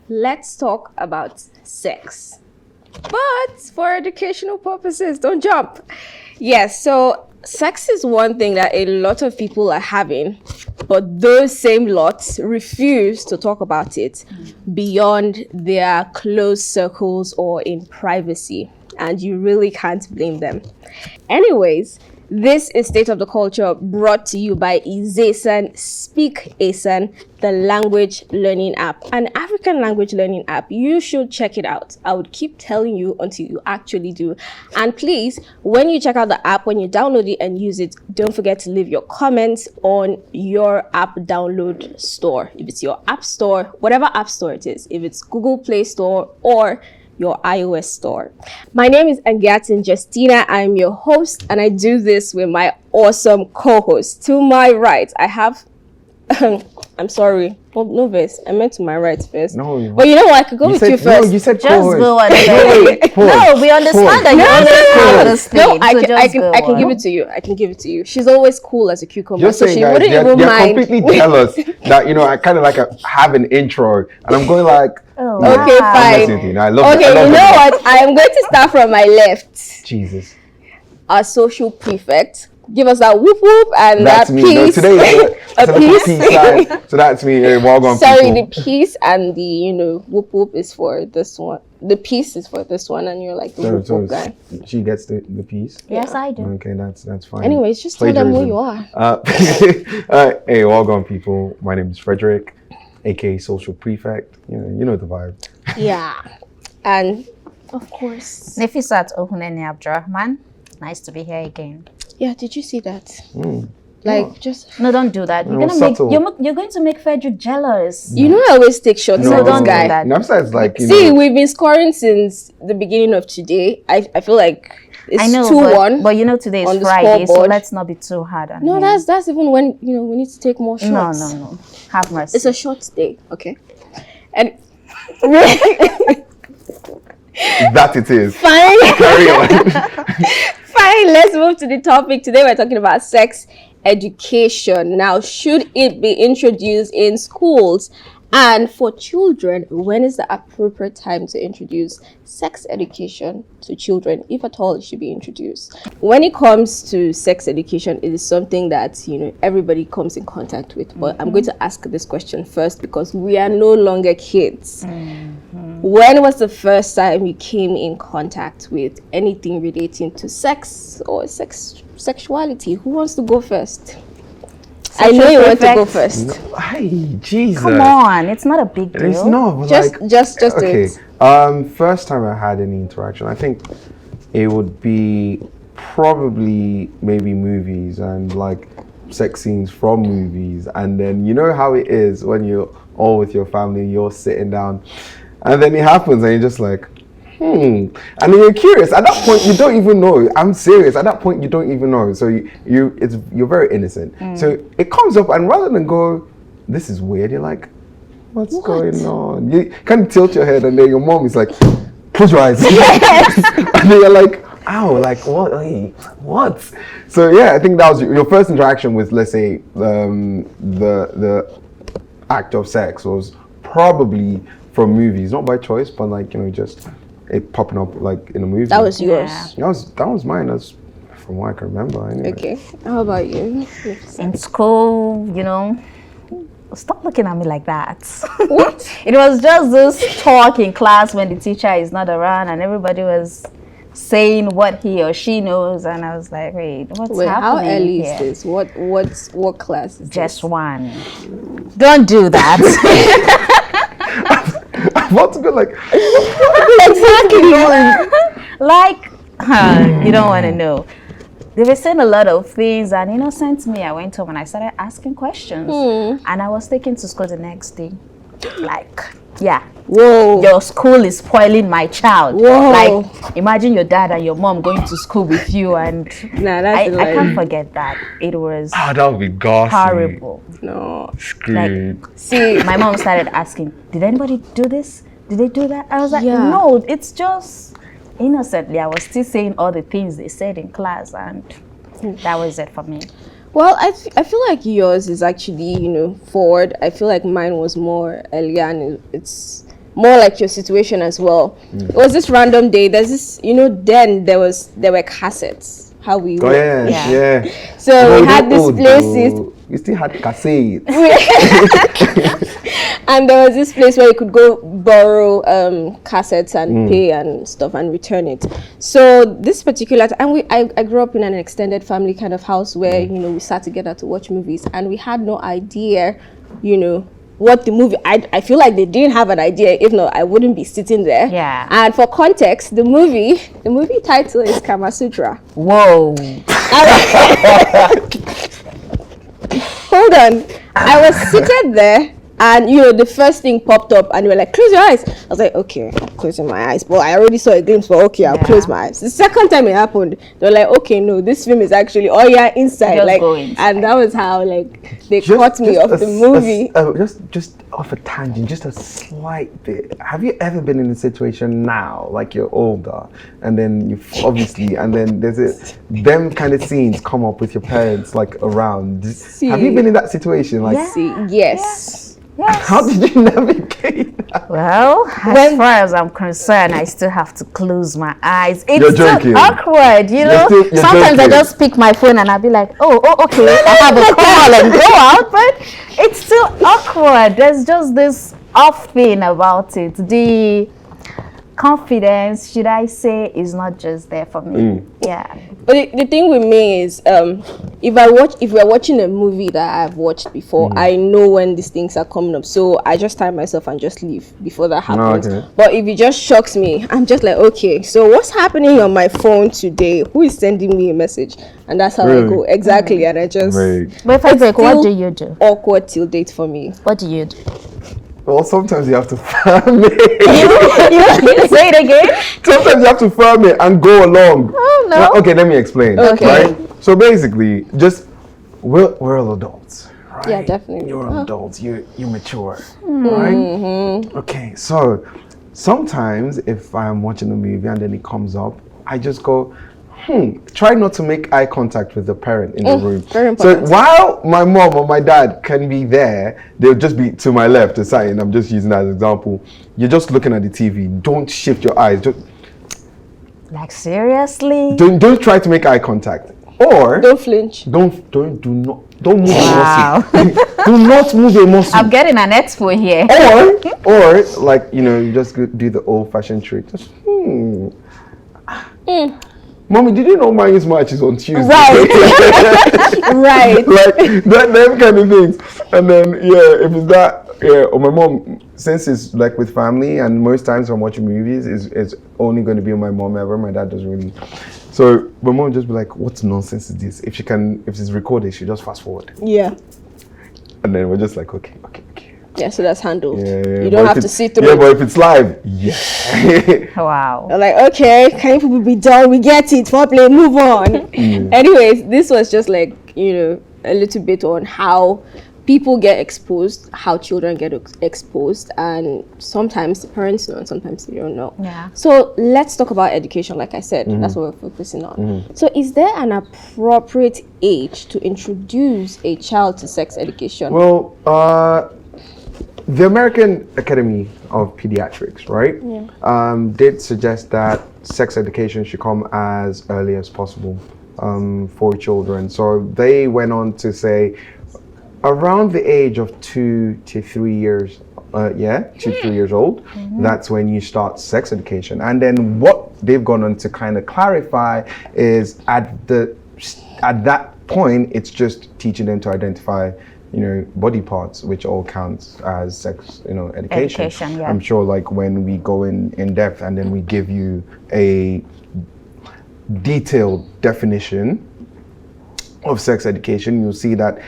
let's talk about sex. But for educational purposes, don't jump. Yes, so sex is one thing that a lot of people are having, but those same lots refuse to talk about it beyond their close circles or in privacy. And you really can't blame them. Anyways, this is State of the Culture, brought to you by Izesan Speak Asan, the language learning app, an African language learning app. You should check it out. I would keep telling you until you actually do. And please, when you check out the app, when you download it and use it, don't forget to leave your comments on your app download store. If it's your app store, whatever app store it is, if it's Google Play Store or your iOS store. My name is Justina. I'm your host, and I do this with my awesome co-host. To my right, I have I'm sorry. No verse. I meant to my right first. No. But you know what? I could go with you first. No, you said just go on. No, we understand that you understand. I can give it to you. I can give it to you. She's always cool as a cucumber. Just so saying, she guys, wouldn't even mind. They're completely jealous that, I kind of have an intro, and I'm going like, okay, fine. I love okay, you know what? I am going to start from my left. Jesus. Our social prefect. Give us that whoop whoop and that's that me. piece. No, today is a piece. peace sign. So that's me. Well Sorry, people. The piece and the whoop whoop is for this one. The piece is for this one, and you're like the whoop whoop guy. She gets the piece. Yes, I do. Okay, that's fine. Anyways, just tell them who you are. Hey, well people. My name is Fredrick, aka Social Prefect. You know the vibe. Yeah, and of course, Nafisat Abdurrahman. Nice to be here again. Yeah, did you see that? Just no, don't do that. You're going to make Fredrick jealous. You know I always take shots of this guy. Nafisat's like we've been scoring since the beginning of today. I feel like it's 2-1. But today is Friday, so let's not be too hard on him. That's even when we need to take more shots. No. Have mercy. It's a short day, okay? And that it is. Fine. Carry on. Fine, let's move to the topic. Today we're talking about sex education. Now, should it be introduced in schools? And for children, when is the appropriate time to introduce sex education to children, if at all it should be introduced? When it comes to sex education, it is something that everybody comes in contact with. But I'm going to ask this question first because we are no longer kids. When was the first time you came in contact with anything relating to sex or sexuality? Who wants to go first? I know you want to go first. No, hey, Jesus. Come on, it's not a big deal. It's not. Just okay. do it. First time I had any interaction, I think it would be probably maybe movies and sex scenes from movies, and then you know how it is when you're all with your family, you're sitting down, and then it happens, and you're just like, and then you're curious. At that point, you don't even know. I'm serious. At that point, you don't even know. So you're very innocent. So it comes up, and rather than go, this is weird, you're like, what's going on? You kind of tilt your head, and then your mom is like, close your eyes. And then you're like, ow, what? Hey, what? So yeah, I think that was your first interaction with, let's say, the act of sex was probably from movies, not by choice, but just it popping up in a movie. That was yours. Yeah. That was mine. That's from what I can remember. Anyway. Okay. How about you? In school, stop looking at me like that. What? It was just this talk in class when the teacher is not around, and everybody was saying what he or she knows, and I was like, wait, what's happening? How early here? is this? What class is just this? one. Don't do that. I'm about to go exactly. You don't want to know. They were saying a lot of things, and innocent me, I went home and I started asking questions, and I was taken to school the next day. Whoa, your school is spoiling my child. Whoa. Imagine your dad and your mom going to school with you, and I can't forget that. It was that would be gossip. Horrible. No, screwed. See, my mom started asking, did anybody do this? Did they do that? I was like, no, it's just innocently. I was still saying all the things they said in class, and that was it for me. Well, I feel like yours is actually, forward. I feel like mine was more earlier, and it's more like your situation as well. It was this random day. There's this, then there were cassettes. How we Oh yeah. So we had these places. We still had cassettes. And there was this place where you could go borrow cassettes and pay and stuff and return it. So this particular I grew up in an extended family kind of house where we sat together to watch movies, and we had no idea what the movie. I feel like they didn't have an idea. If not, I wouldn't be sitting there. Yeah. And for context, the movie title is Kama Sutra. Whoa. Hold on. I was seated there, and the first thing popped up, and they were like, close your eyes. I was like, okay, I'm closing my eyes. But I already saw a glimpse, but okay, I'll close my eyes. The second time it happened, they were like, okay, no, this film is actually inside. Just go inside. And that was how they caught me off the movie. Just off a tangent, just a slight bit. Have you ever been in a situation now, like you're older, and then and then there's them kind of scenes come up with your parents like around? Have you been in that situation? Like, Yes. How did you navigate that? Well, as far as I'm concerned, I still have to close my eyys. It's You're still joking. awkward, You're Sometimes joking. I just pick my phone and I'll be like, oh, okay, I have a call and go out, but it's still awkward. There's just this off thing about it. The confidence, should I say, is not just there for me. Yeah. But the thing with me is, if we're watching a movie that I've watched before, I know when these things are coming up, so I just time myself and just leave before that happens. Okay. But if it just shocks me, I'm just like, okay, so what's happening on my phone today? Who is sending me a message? And that's how I go. Exactly. And I just But Fredrick, what do you do? Awkward till date for me. What do you do? Well, sometimes you have to firm it. You say it again? Sometimes you have to firm it and go along. Oh, no. Well, okay, let me explain. Okay. Right? So basically, we're all adults, right? Yeah, definitely. You're adults. You're mature, right? Okay. So sometimes if I'm watching a movie and then it comes up, I just go, try not to make eye contact with the parent in the room. Very important. So while my mom or my dad can be there, they'll just be to my left or something. I'm just using that as an example. You're just looking at the TV. Don't shift your eyes. Like, seriously? Don't try to make eye contact. Or Don't flinch. don't move Wow. a muscle. Do not move a muscle. I'm getting an expo here. Or like you just do the old-fashioned trick. Just Mommy, did you know May's match is on Tuesday? Right. Like them kind of things. And then if it's that, or my mom, since it's like with family, and most times I'm watching movies, it's only going to be my mom ever. My dad doesn't really. So my mom just be like, "What nonsense is this? If it's recorded, she just fast forward." Yeah. And then we're just like, okay. Yeah, so that's handled. Yeah, You don't have to see through Yeah, it. but if it's live, yeah. Wow. I'm like, okay, can you people be done? We get it. Foreplay, move on. Anyways, this was just like, a little bit on how people get exposed, how children get exposed, and sometimes the parents know and sometimes they don't know. Yeah. So let's talk about education. Like I said, that's what we're focusing on. So is there an appropriate age to introduce a child to sex education? Well, the American Academy of Pediatrics, right, did suggest that sex education should come as early as possible for children. So they went on to say around the age of 2 to 3 years, 2 to 3 years old, that's when you start sex education. And then what they've gone on to kind of clarify is at that point, it's just teaching them to identify body parts, which all counts as sex, education. Yeah. I'm sure like when we go in depth and then we give you a detailed definition of sex education, you'll see that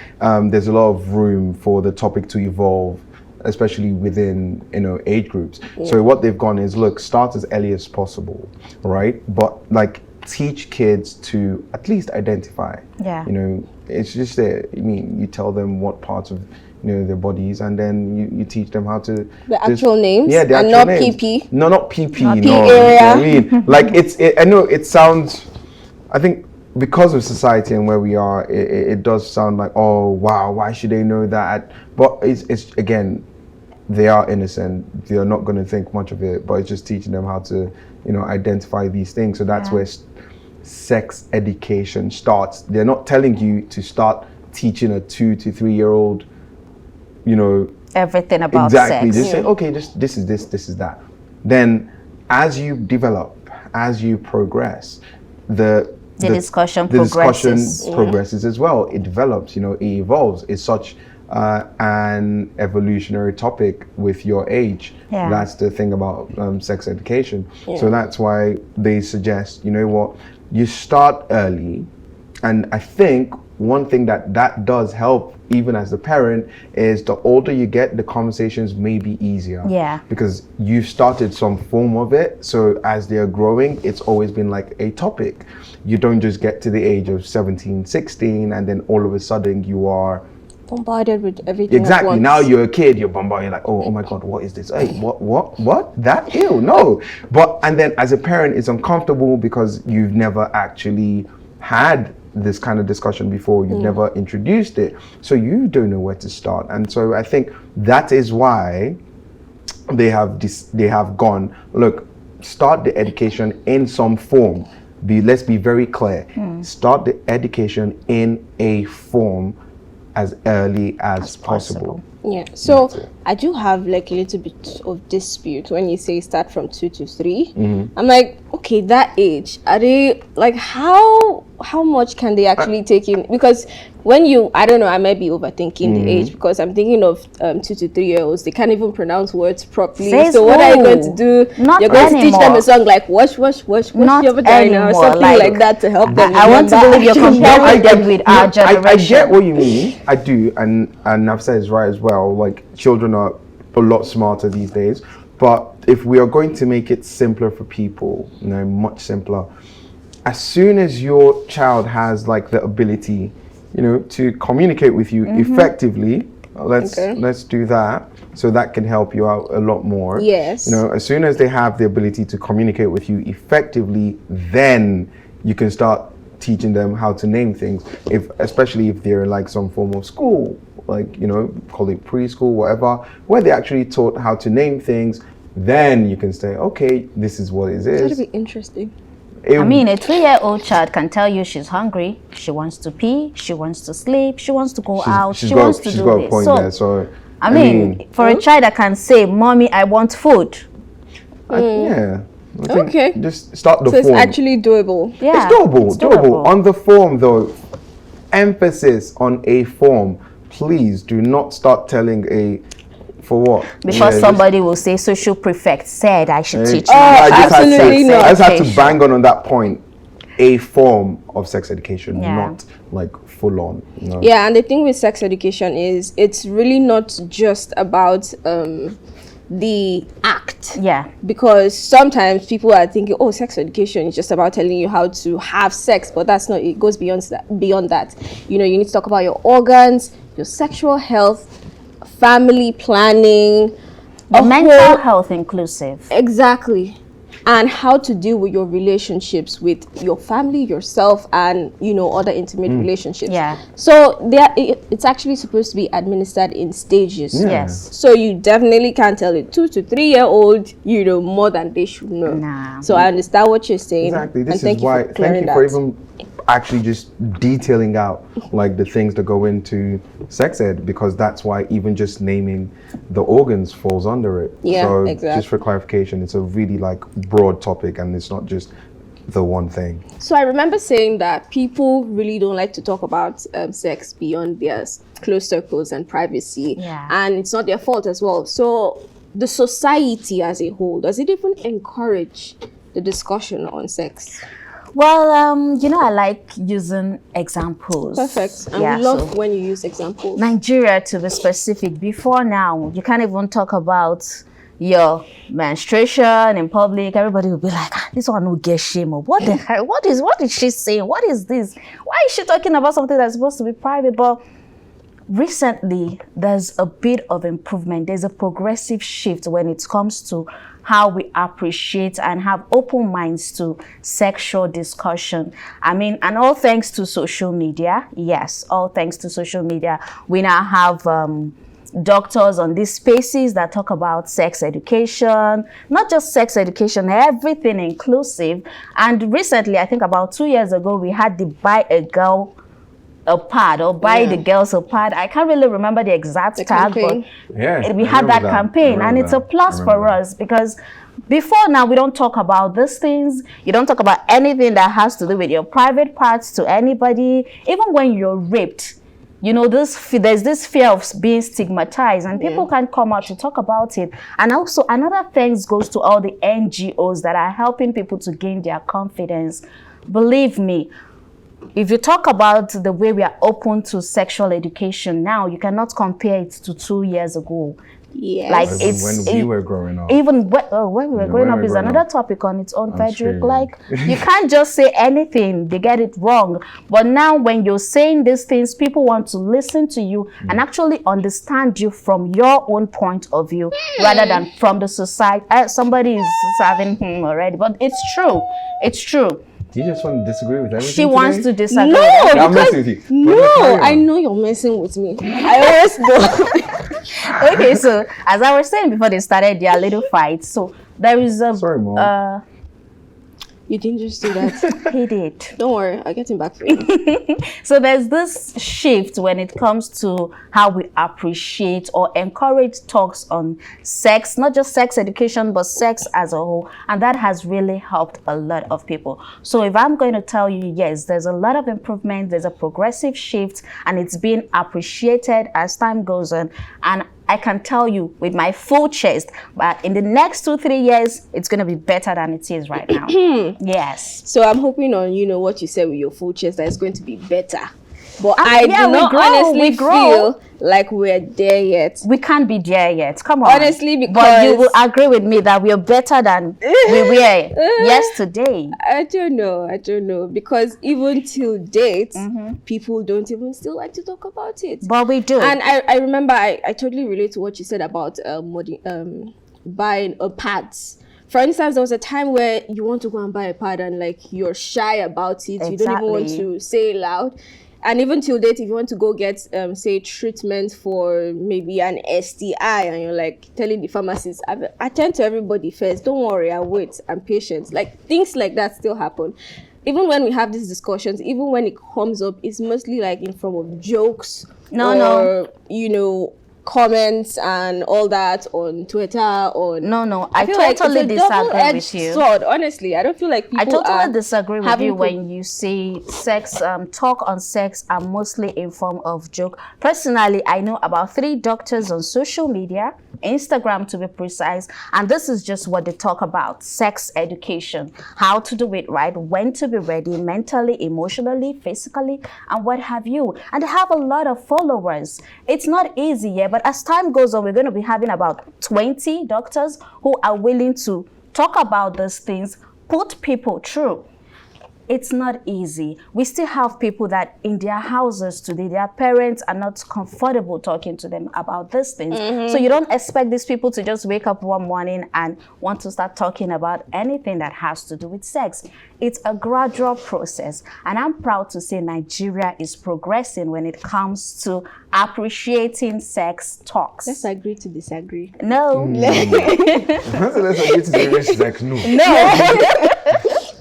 there's a lot of room for the topic to evolve, especially within age groups. So what they've gone is, look, start as early as possible, right? But like teach kids to at least identify. Yeah. It's just you tell them what parts of their bodies, and then you teach them how to The actual names? Yeah, the and actual not names. PP? No, not PP. Not no, area. you know what I mean, like I know it sounds. I think because of society and where we are, it does sound like, oh wow, why should they know that? But it's again, they are innocent. They're not going to think much of it, but it's just teaching them how to, identify these things. So that's where sex education starts. They're not telling you to start teaching a 2 to 3 year old, everything about exactly. sex. Just say, okay, this is this is that. Then as you develop, as you progress, the discussion progresses as well. It develops, it evolves. It's such an evolutionary topic with your age. Yeah. That's the thing about sex education. So that's why they suggest, you start early. And I think one thing that does help, even as a parent, is the older you get, the conversations may be easier. Yeah. Because you've started some form of it. So as they're growing, it's always been like a topic. You don't just get to the age of 17, 16, and then all of a sudden you are bombarded with everything. Exactly. Now you're a kid, you're bombarded, you're like, oh my God, what is this? Hey, what? That? Ew, no. And then as a parent, it's uncomfortable because you've never actually had this kind of discussion before. You've never introduced it. So you don't know where to start. And so I think that is why they have gone, look, start the education in some form. Let's be very clear. Start the education in a form as early as possible. Yeah. So I do have like a little bit of dispute when you say start from 2 to 3. I'm like, okay, that age, are they like how much can they actually take in? Because when I don't know, I might be overthinking the age, because I'm thinking of 2 to 3 year olds. They can't even pronounce words properly. So what are you going to do? You're going to teach them a song like wash your vagina or something like that to help them. I want to believe you're comparing them with our generation. I get what you mean. I do, and Nafisat is right as well. Like, children are a lot smarter these days. But if we are going to make it simpler for people, much simpler, as soon as your child has like the ability, to communicate with you effectively, let's do that. So that can help you out a lot more. Yes. As soon as they have the ability to communicate with you effectively, then you can start teaching them how to name things. Especially if they're like some form of school, like, call it preschool, whatever, where they actually taught how to name things, then you can say, okay, this is what it is. That'd be interesting. A 3-year-old child can tell you she's hungry, she wants to pee, she wants to sleep, she wants to go out, she wants to do this. She's got a point there. So I mean, for a child that can say, "Mommy, I want food." I think just start the form. So it's actually doable. Yeah, it's doable. On the form though, emphasis on a form. Please do not start telling for what? Because somebody will say social prefect said I should teach you. Absolutely not. I just had to bang on that point. A form of sex education, not like full on. Yeah, and the thing with sex education is it's really not just about the act. Yeah. Because sometimes people are thinking, oh, sex education is just about telling you how to have sex, but that's not. It goes beyond that. You need to talk about your organs, your sexual health, family planning, mental health inclusive. Exactly. And how to deal with your relationships with your family, yourself, and other intimate relationships. Yeah. So it's actually supposed to be administered in stages. Yeah. Yes. So you definitely can't tell a 2 to 3 year old, more than they should know. Nah. So I understand what you're saying. Exactly. This is why. Thank you for even actually just detailing out like the things that go into sex ed, because that's why even just naming the organs falls under it. Yeah, so exactly. Just for clarification, it's a really like broad topic and it's not just the one thing. So I remember saying that people really don't like to talk about sex beyond their close circles and privacy. Yeah. And it's not their fault as well. So the society as a whole, does it even encourage the discussion on sex? Well, I like using examples. Perfect. And we love when you use examples. Nigeria, to be specific, before now, you can't even talk about your menstruation in public. Everybody will be like, this one will get shame. Or what the hell? What is she saying? What is this? Why is she talking about something that's supposed to be private? But recently, there's a bit of improvement. There's a progressive shift when it comes to how we appreciate and have open minds to sexual discussion. I mean, and all thanks to social media. Yes, all thanks to social media. We now have doctors on these spaces that talk about sex education, not just sex education, everything inclusive. And recently, I think about 2 years ago, we had the Buy a Girl a Pad or Buy the Girls a Pad. I can't really remember the exact tag, campaign. but we had that campaign, and it's a plus for us because before now, we don't talk about these things. You don't talk about anything that has to do with your private parts to anybody. Even when you're raped, you know, there's this fear of being stigmatized, and people can't come out to talk about it. And also, another thanks goes to all the NGOs that are helping people to gain their confidence. Believe me, if you talk about the way we are open to sexual education now, you cannot compare it to 2 years ago. Yes. Like when we were growing up. Even when we were growing up is another topic on its own, Fredrick. Like, you can't just say anything. They get it wrong. But now when you're saying these things, people want to listen to you and actually understand you from your own point of view rather than from the society. Somebody is having already, but it's true. It's true. You just want to disagree with everything She wants to disagree. No, I'm messing with you. No, I know you're messing with me. I always know. Okay, so as I was saying before they started their little fight, so there is a... Sorry, Mom. You didn't just do that. He did. Don't worry, I'll get him back for you. So there's this shift when it comes to how we appreciate or encourage talks on sex, not just sex education, but sex as a whole. And that has really helped a lot of people. So if I'm going to tell you, yes, there's a lot of improvement, there's a progressive shift, and it's being appreciated as time goes on. And I can tell you with my full chest, but in the next 2-3 years, it's going to be better than it is right now. Yes. So I'm hoping on, you know, what you said with your full chest, that it's going to be better. But I do not honestly feel like we're there yet. We can't be there yet. Come on. Honestly, because... But you will agree with me that we are better than we were yesterday. I don't know. Because even till date, people don't even still like to talk about it. But we do. And I remember, I totally relate to what you said about buying a pad. For instance, there was a time where you want to go and buy a pad and like you're shy about it. Exactly. You don't even want to say it loud. And even till date, if you want to go get, say, treatment for maybe an STI, and you're like telling the pharmacist, attend to everybody first. Don't worry, I'll wait. I'm patient. Like, things like that still happen. Even when we have these discussions, even when it comes up, it's mostly like in form of jokes. You know, comments and all that on Twitter. I totally disagree with you. Sword, honestly, I don't feel like people I totally disagree with you when you say sex, talk on sex are mostly in form of joke. Personally, I know about 3 doctors on social media, Instagram to be precise, and this is just what they talk about: sex education, how to do it right, when to be ready, mentally, emotionally, physically, and what have you. And they have a lot of followers. It's not easy yet. But as time goes on, we're going to be having about 20 doctors who are willing to talk about these things, put people through. It's not easy. We still have people that in their houses today, their parents are not comfortable talking to them about these things. So you don't expect these people to just wake up one morning and want to start talking about anything that has to do with sex. It's a gradual process. And I'm proud to say Nigeria is progressing when it comes to appreciating sex talks. Let's agree to disagree. No. Let's agree to disagree. No.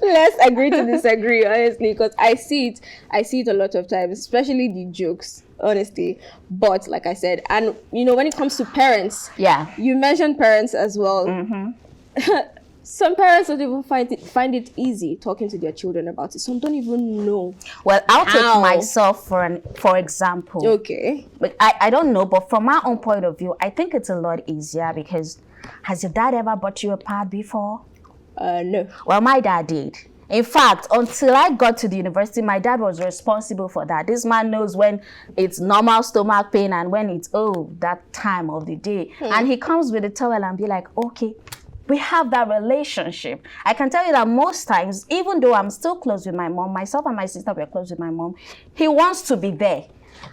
Let's agree to disagree, honestly, because I see it a lot of times, especially the jokes, honestly. But like I said, and you know, when it comes to parents, you mentioned parents as well. Some parents don't even find it easy talking to their children about it. Some don't even know. Well, I'll take myself for example. Okay. But I don't know, but from my own point of view, I think it's a lot easier because has your dad ever bought you a pad before? No. Well, my dad did. In fact, until I got to the university, my dad was responsible for that. This man knows when it's normal stomach pain and when it's, that time of the day. And he comes with a towel and be like, okay, we have that relationship. I can tell you that most times, even though I'm still close with my mom, myself and my sister were close with my mom, he wants to be there.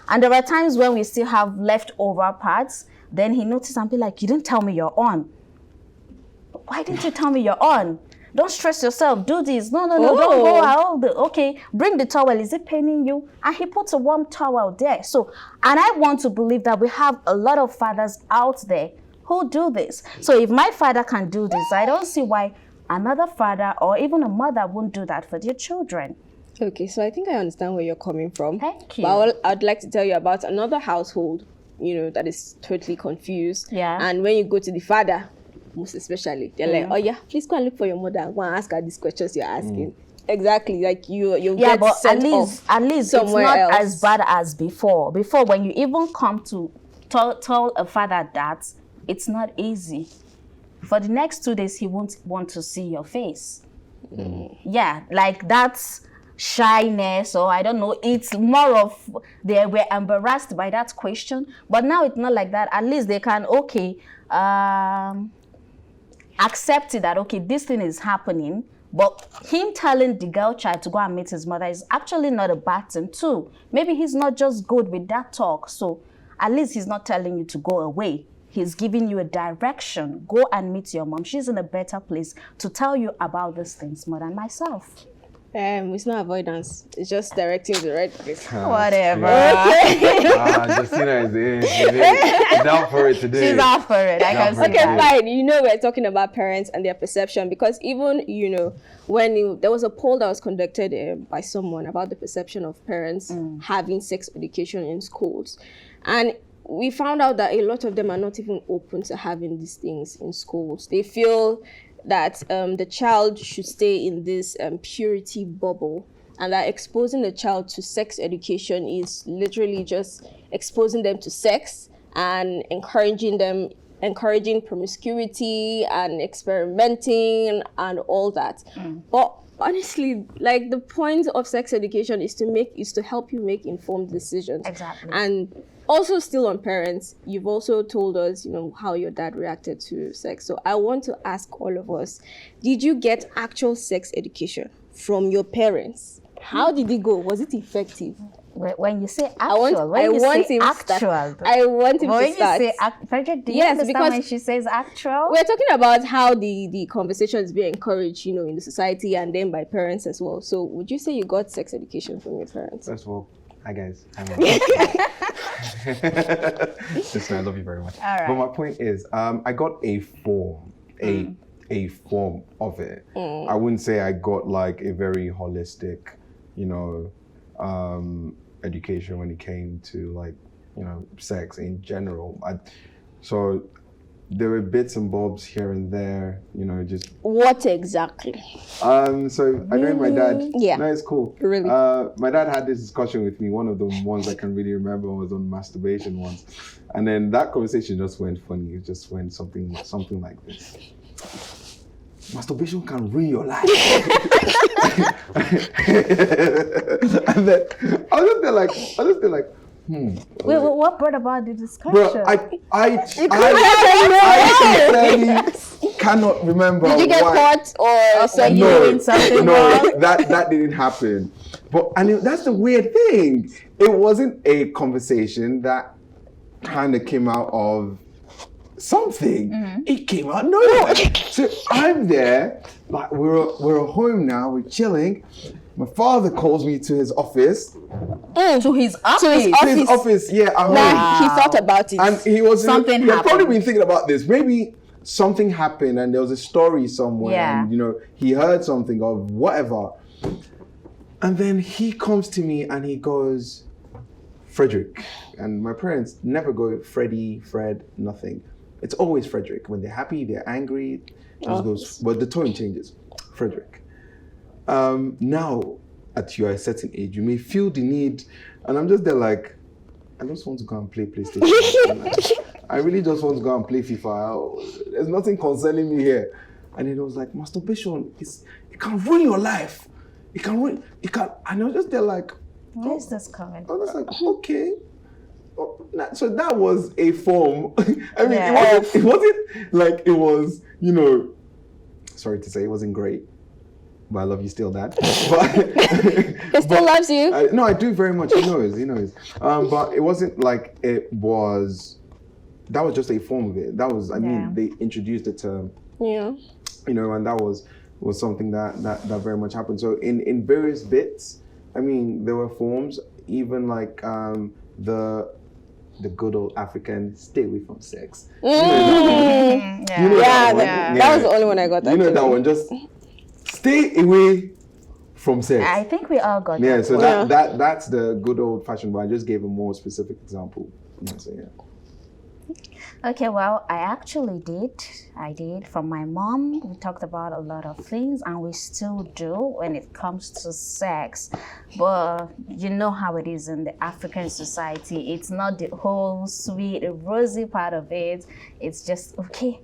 And there are times when we still have leftover parts, then he notices and be like, you didn't tell me you're on. Why didn't you tell me you're on? don't stress yourself, do this. No, don't go out. Okay, bring the towel. Is it paining you? And he puts a warm towel there. So, and I want to believe that we have a lot of fathers out there who do this. So if my father can do this, I don't see why another father or even a mother won't do that for their children. Okay, so I think I understand where you're coming from. Thank you. But I'd like to tell you about another household, that is totally confused. Yeah. And when you go to the father, most especially, they're like, oh yeah, please go and look for your mother and go and ask her these questions you're asking. Exactly, like you get but sent at least it's not as bad as before. Before, when you even come to tell a father that, it's not easy. For the next 2 days, he won't want to see your face. Yeah, like that's shyness, or I don't know. It's more of they were embarrassed by that question. But now it's not like that. At least they can, accept it that, okay, this thing is happening. But him telling the girl child to go and meet his mother is actually not a bad thing too. Maybe he's not just good with that talk. So at least he's not telling you to go away. He's giving you a direction. Go and meet your mom. She's in a better place to tell you about these things more than myself. It's not avoidance. It's just directing to the right place. Whatever. Justina is in. She's out for it today. She's out for it. I can see Okay, that. fine. We're talking about parents and their perception, because even, when there was a poll that was conducted by someone about the perception of parents having sex education in schools. And we found out that a lot of them are not even open to having these things in schools. They feel that the child should stay in this purity bubble, and that exposing the child to sex education is literally just exposing them to sex and encouraging promiscuity and experimenting and all that. But honestly, like, the point of sex education is to help you make informed decisions. Exactly. And also, still on parents, you've also told us, how your dad reacted to sex. So I want to ask all of us, did you get actual sex education from your parents? How did it go? Was it effective? When you say actual, I want him to start. Fredrick, do you understand when she says actual? We're talking about how the conversation is being encouraged, in the society and then by parents as well. So would you say you got sex education from your parents? First of all, hi guys. Listen, I love you very much. All right. But my point is, I got a form, a form of it. I wouldn't say I got like a very holistic, education when it came to sex in general. So there were bits and bobs here and there, just. What exactly? So I know my dad. Yeah. No, it's cool. Really? My dad had this discussion with me. One of the ones I can really remember was on masturbation once, and then that conversation just went funny. It just went something like this: masturbation can ruin your life. And then I was just there like. Wait, what brought about the discussion? Bro, I sincerely cannot remember. Did you get caught or something? Doing something wrong? That didn't happen. But that's the weird thing. It wasn't a conversation that kind of came out of something. It came out nowhere. So I'm there, like we're home now, we're chilling. My father calls me to his office. To his office? To his office, yeah. Wow. He thought about it. And he was something he had happened. probably been thinking about this. Maybe something happened and there was a story somewhere. Yeah. And, he heard something of whatever. And then he comes to me and he goes, Fredrick. And my parents never go Freddy, Fred, nothing. It's always Fredrick. When they're happy, they're angry. Just goes, but the tone changes. Fredrick. Now, at your certain age, you may feel the need, and I'm just there like, I just want to go and play PlayStation. I really just want to go and play FIFA. There's nothing concerning me here. And then it was like, masturbation, it can ruin your life. And I was just there like, where's this coming from? I was like, okay. So that was a form. I mean, it wasn't like it was, sorry to say, it wasn't great. But I love you still, Dad. He still loves you? No, I do very much. He knows. But it wasn't like it was, that was just a form of it. That was, they introduced the term. Yeah. And that was something that very much happened. So in various bits, I mean, there were forms, even like the good old African stay away from sex. You know that one? You know that one? That was the only one I got. You know that one, just stay away from sex. I think we all got Yeah, that. so that's the good old fashioned, but I just gave a more specific example. So yeah. Okay, well, I actually did. I did. From my mom, we talked about a lot of things, and we still do when it comes to sex. But you know how it is in the African society. It's not the whole sweet, rosy part of it. It's just, okay,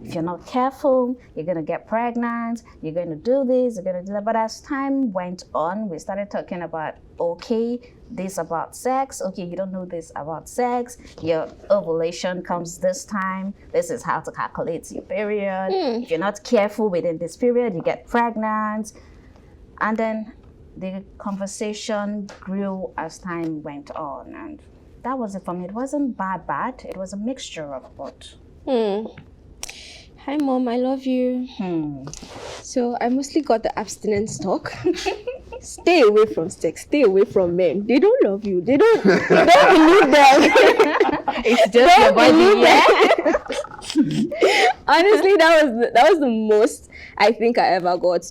if you're not careful, you're going to get pregnant, you're going to do this, you're going to do that. But as time went on, we started talking about, okay, this about sex. Okay, you don't know this about sex. Your ovulation comes this time. This is how to calculate your period. If you're not careful within this period, you get pregnant. And then the conversation grew as time went on. And that was it for me. It wasn't bad. It was a mixture of both. Hi, Mom. I love you. So I mostly got the abstinence talk. Stay away from sex. Stay away from men. They don't love you. They don't believe them. It's just your body. Honestly, that was the most I think I ever got.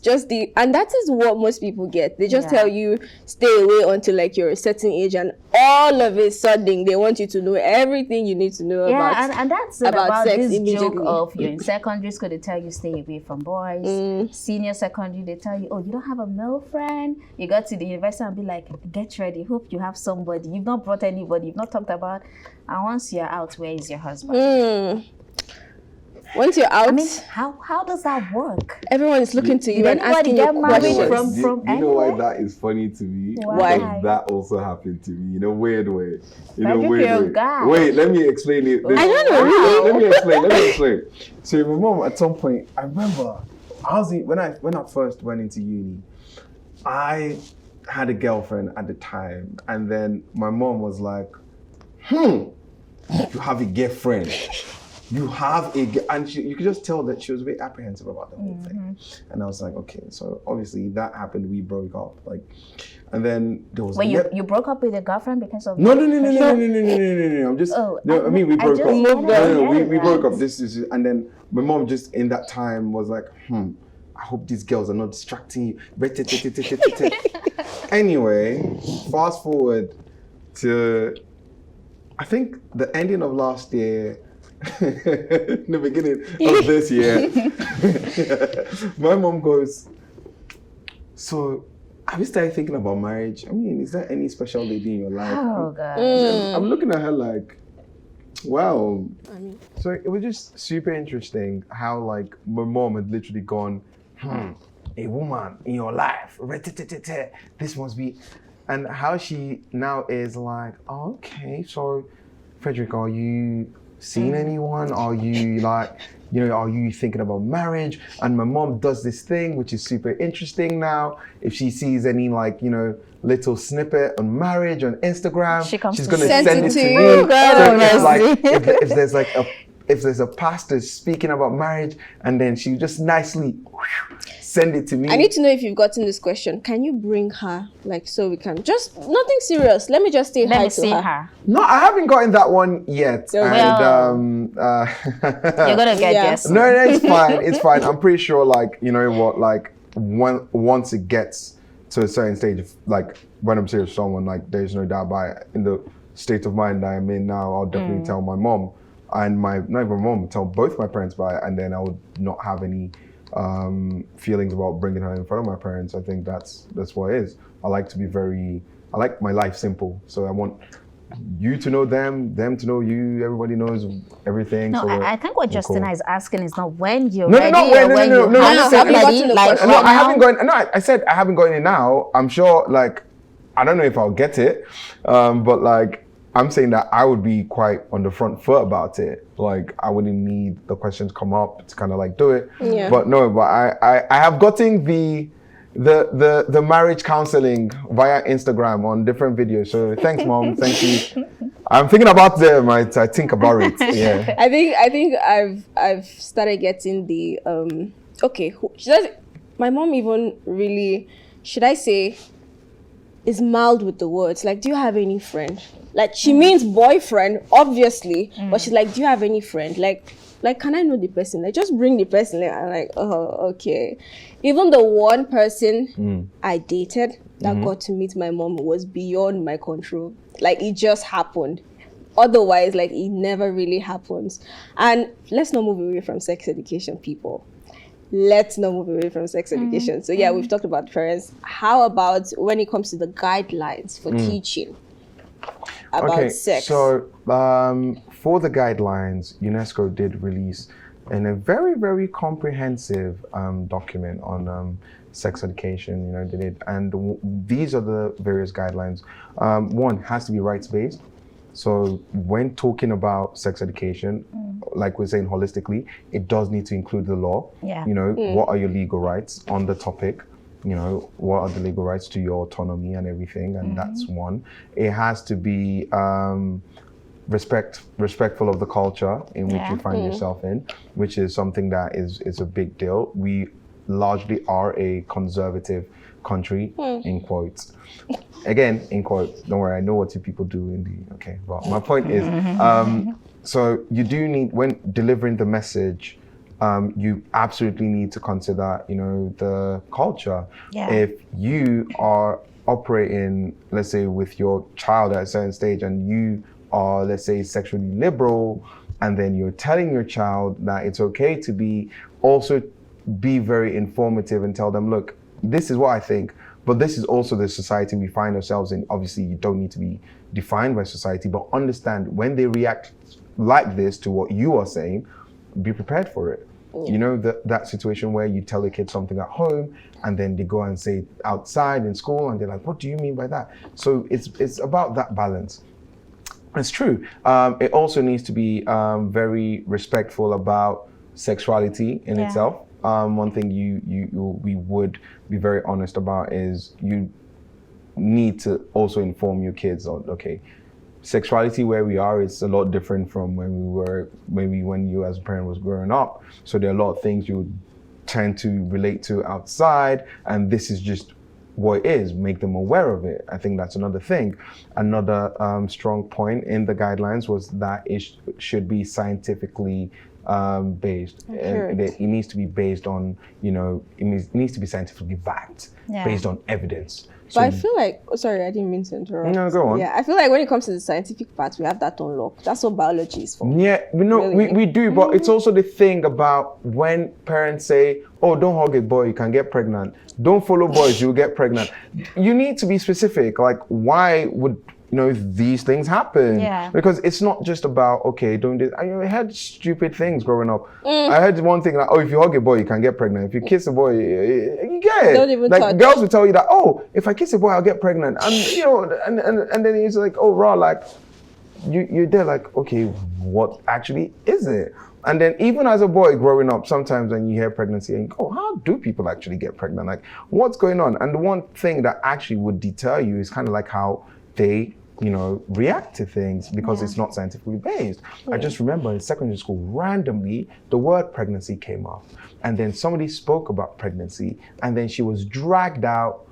And that is what most people get. They just tell you stay away until like you're a certain age, and all of a sudden they want you to know everything you need to know about. And that's about sex this immediately. joke of you're in secondary school, they tell you stay away from boys. Senior secondary, they tell you, oh, you don't have a male friend. You got to the university and be like, get ready. Hope you have somebody. You've not brought anybody. You've not talked about. And once you're out, where is your husband? Once you're out, I mean, how does that work? everyone is looking to you and anybody asking get you married questions. from You know why anywhere? that is funny to me? Why? Because that also happened to me in a weird way. Fredrick, you're a guy. Wait, let me explain it. I don't know, Let me explain. So my mom, at some point, I remember when I first went into uni, I had a girlfriend at the time, and then my mom was like, you have a girlfriend. You have and you could just tell that she was a bit apprehensive about the whole thing. And I was like, okay, so obviously that happened. We broke up, and then there was. Wait, you broke up with your girlfriend because of? No. I'm just. We broke up. We broke up. This is, and then my mom just in that time was like, I hope these girls are not distracting you. Anyway, fast forward to, I think the ending of last year. In the beginning of this year, my mom goes, so have you started thinking about marriage? I mean, is there any special lady in your life? Oh God. I'm looking at her like, wow. So it was just super interesting how like my mom had literally gone, a woman in your life, this must be, and how she now is like, oh, okay, so Fredrick, are you seen anyone? Are you like, are you thinking about marriage? And my mom does this thing which is super interesting now. If she sees any little snippet on marriage on Instagram, she's gonna send it to me. So if there's a pastor speaking about marriage, and then she just nicely send it to me. I need to know if you've gotten this question. Can you bring her, so we can just nothing serious? Let me just say hi to her. No, I haven't gotten that one yet. You're gonna get yes. No, it's fine. It's fine. I'm pretty sure, once it gets to a certain stage, when I'm serious with someone, there's no doubt about it. In the state of mind that I'm in now, I'll definitely tell my mom and not even my mom, tell both my parents about it, and then I would not have any feelings about bringing her in front of my parents. I think that's what it is. I like my life simple. So I want you to know them to know you. Everybody knows everything. No, so I think what Justina is asking is not when you're No, ready no, or when you have somebody. I haven't gotten. No, I said I haven't gotten it now. I'm sure. I don't know if I'll get it, but I'm saying that I would be quite on the front foot about it. I wouldn't need the questions come up to kind of do it. Yeah. But I have gotten the marriage counseling via Instagram on different videos. So thanks, Mom. Thank you. I'm thinking about them. I think about it. Yeah. I think I've started getting the my mom even really, should I say, is mild with the words. Like, do you have any friend? Like, she means boyfriend, obviously, but she's like, do you have any friend? Like, can I know the person? Like, just bring the person. Like, I'm like, oh, okay. Even the one person I dated that got to meet my mom was beyond my control. Like, it just happened. Otherwise, like, it never really happens. And let's not move away from sex education, people. Let's not move away from sex education. So yeah, we've talked about parents. How about when it comes to the guidelines for teaching about sex? So for the guidelines, UNESCO did release in a very, very comprehensive document on sex education. You know, they did, and these are the various guidelines. One has to be rights-based. So when talking about sex education, like we're saying holistically, it does need to include the law. Yeah. You know, what are your legal rights on the topic? You know, what are the legal rights to your autonomy and everything? And that's one. It has to be respectful of the culture in which you find yourself in, which is something that is a big deal. We largely are a conservative country, in quotes. Again, in quotes, don't worry, I know what you people do in the, okay. But my point is, so you do need, when delivering the message, you absolutely need to consider, you know, the culture. Yeah. If you are operating, let's say, with your child at a certain stage and you are, let's say, sexually liberal, and then you're telling your child that it's okay to be, also be very informative and tell them, look, this is what I think, but this is also the society we find ourselves in. Obviously, you don't need to be defined by society, but understand when they react like this to what you are saying, be prepared for it. You know, that situation where you tell a kid something at home and then they go and say it outside in school and they're like, what do you mean by that? So it's about that balance. It's true. It also needs to be very respectful about sexuality in itself. One thing we would be very honest about is you need to also inform your kids on, okay, sexuality where we are is a lot different from when we were, maybe when you as a parent was growing up. So there are a lot of things you would tend to relate to outside, and this is just what it is. Make them aware of it. I think that's another thing. Another strong point in the guidelines was that it should be scientifically based. And it needs to be based on, you know, it needs to be scientifically backed, based on evidence. So, but I feel like, sorry, I didn't mean to interrupt. No, go on. Yeah, I feel like when it comes to the scientific part, we have that on lock. That's what biology is for. Yeah, we do, but it's also the thing about when parents say, oh, don't hug a boy, you can get pregnant. Don't follow boys, you'll get pregnant. You need to be specific. Like, why would, you know, these things happen? Yeah. Because it's not just about, okay, don't do this. I heard stupid things growing up. I heard one thing like, oh, if you hug a boy, you can get pregnant. If you kiss a boy, you get it. Don't even like touch. Girls will tell you that, oh, if I kiss a boy, I'll get pregnant. And you know, and then it's like, oh, raw, like you're there like, okay, what actually is it? And then even as a boy growing up, sometimes when you hear pregnancy and you go, how do people actually get pregnant? Like, what's going on? And the one thing that actually would deter you is kind of like how they, you know, react to things, because it's not scientifically based. I just remember in secondary school, randomly, the word pregnancy came up. And then somebody spoke about pregnancy, and then she was dragged out,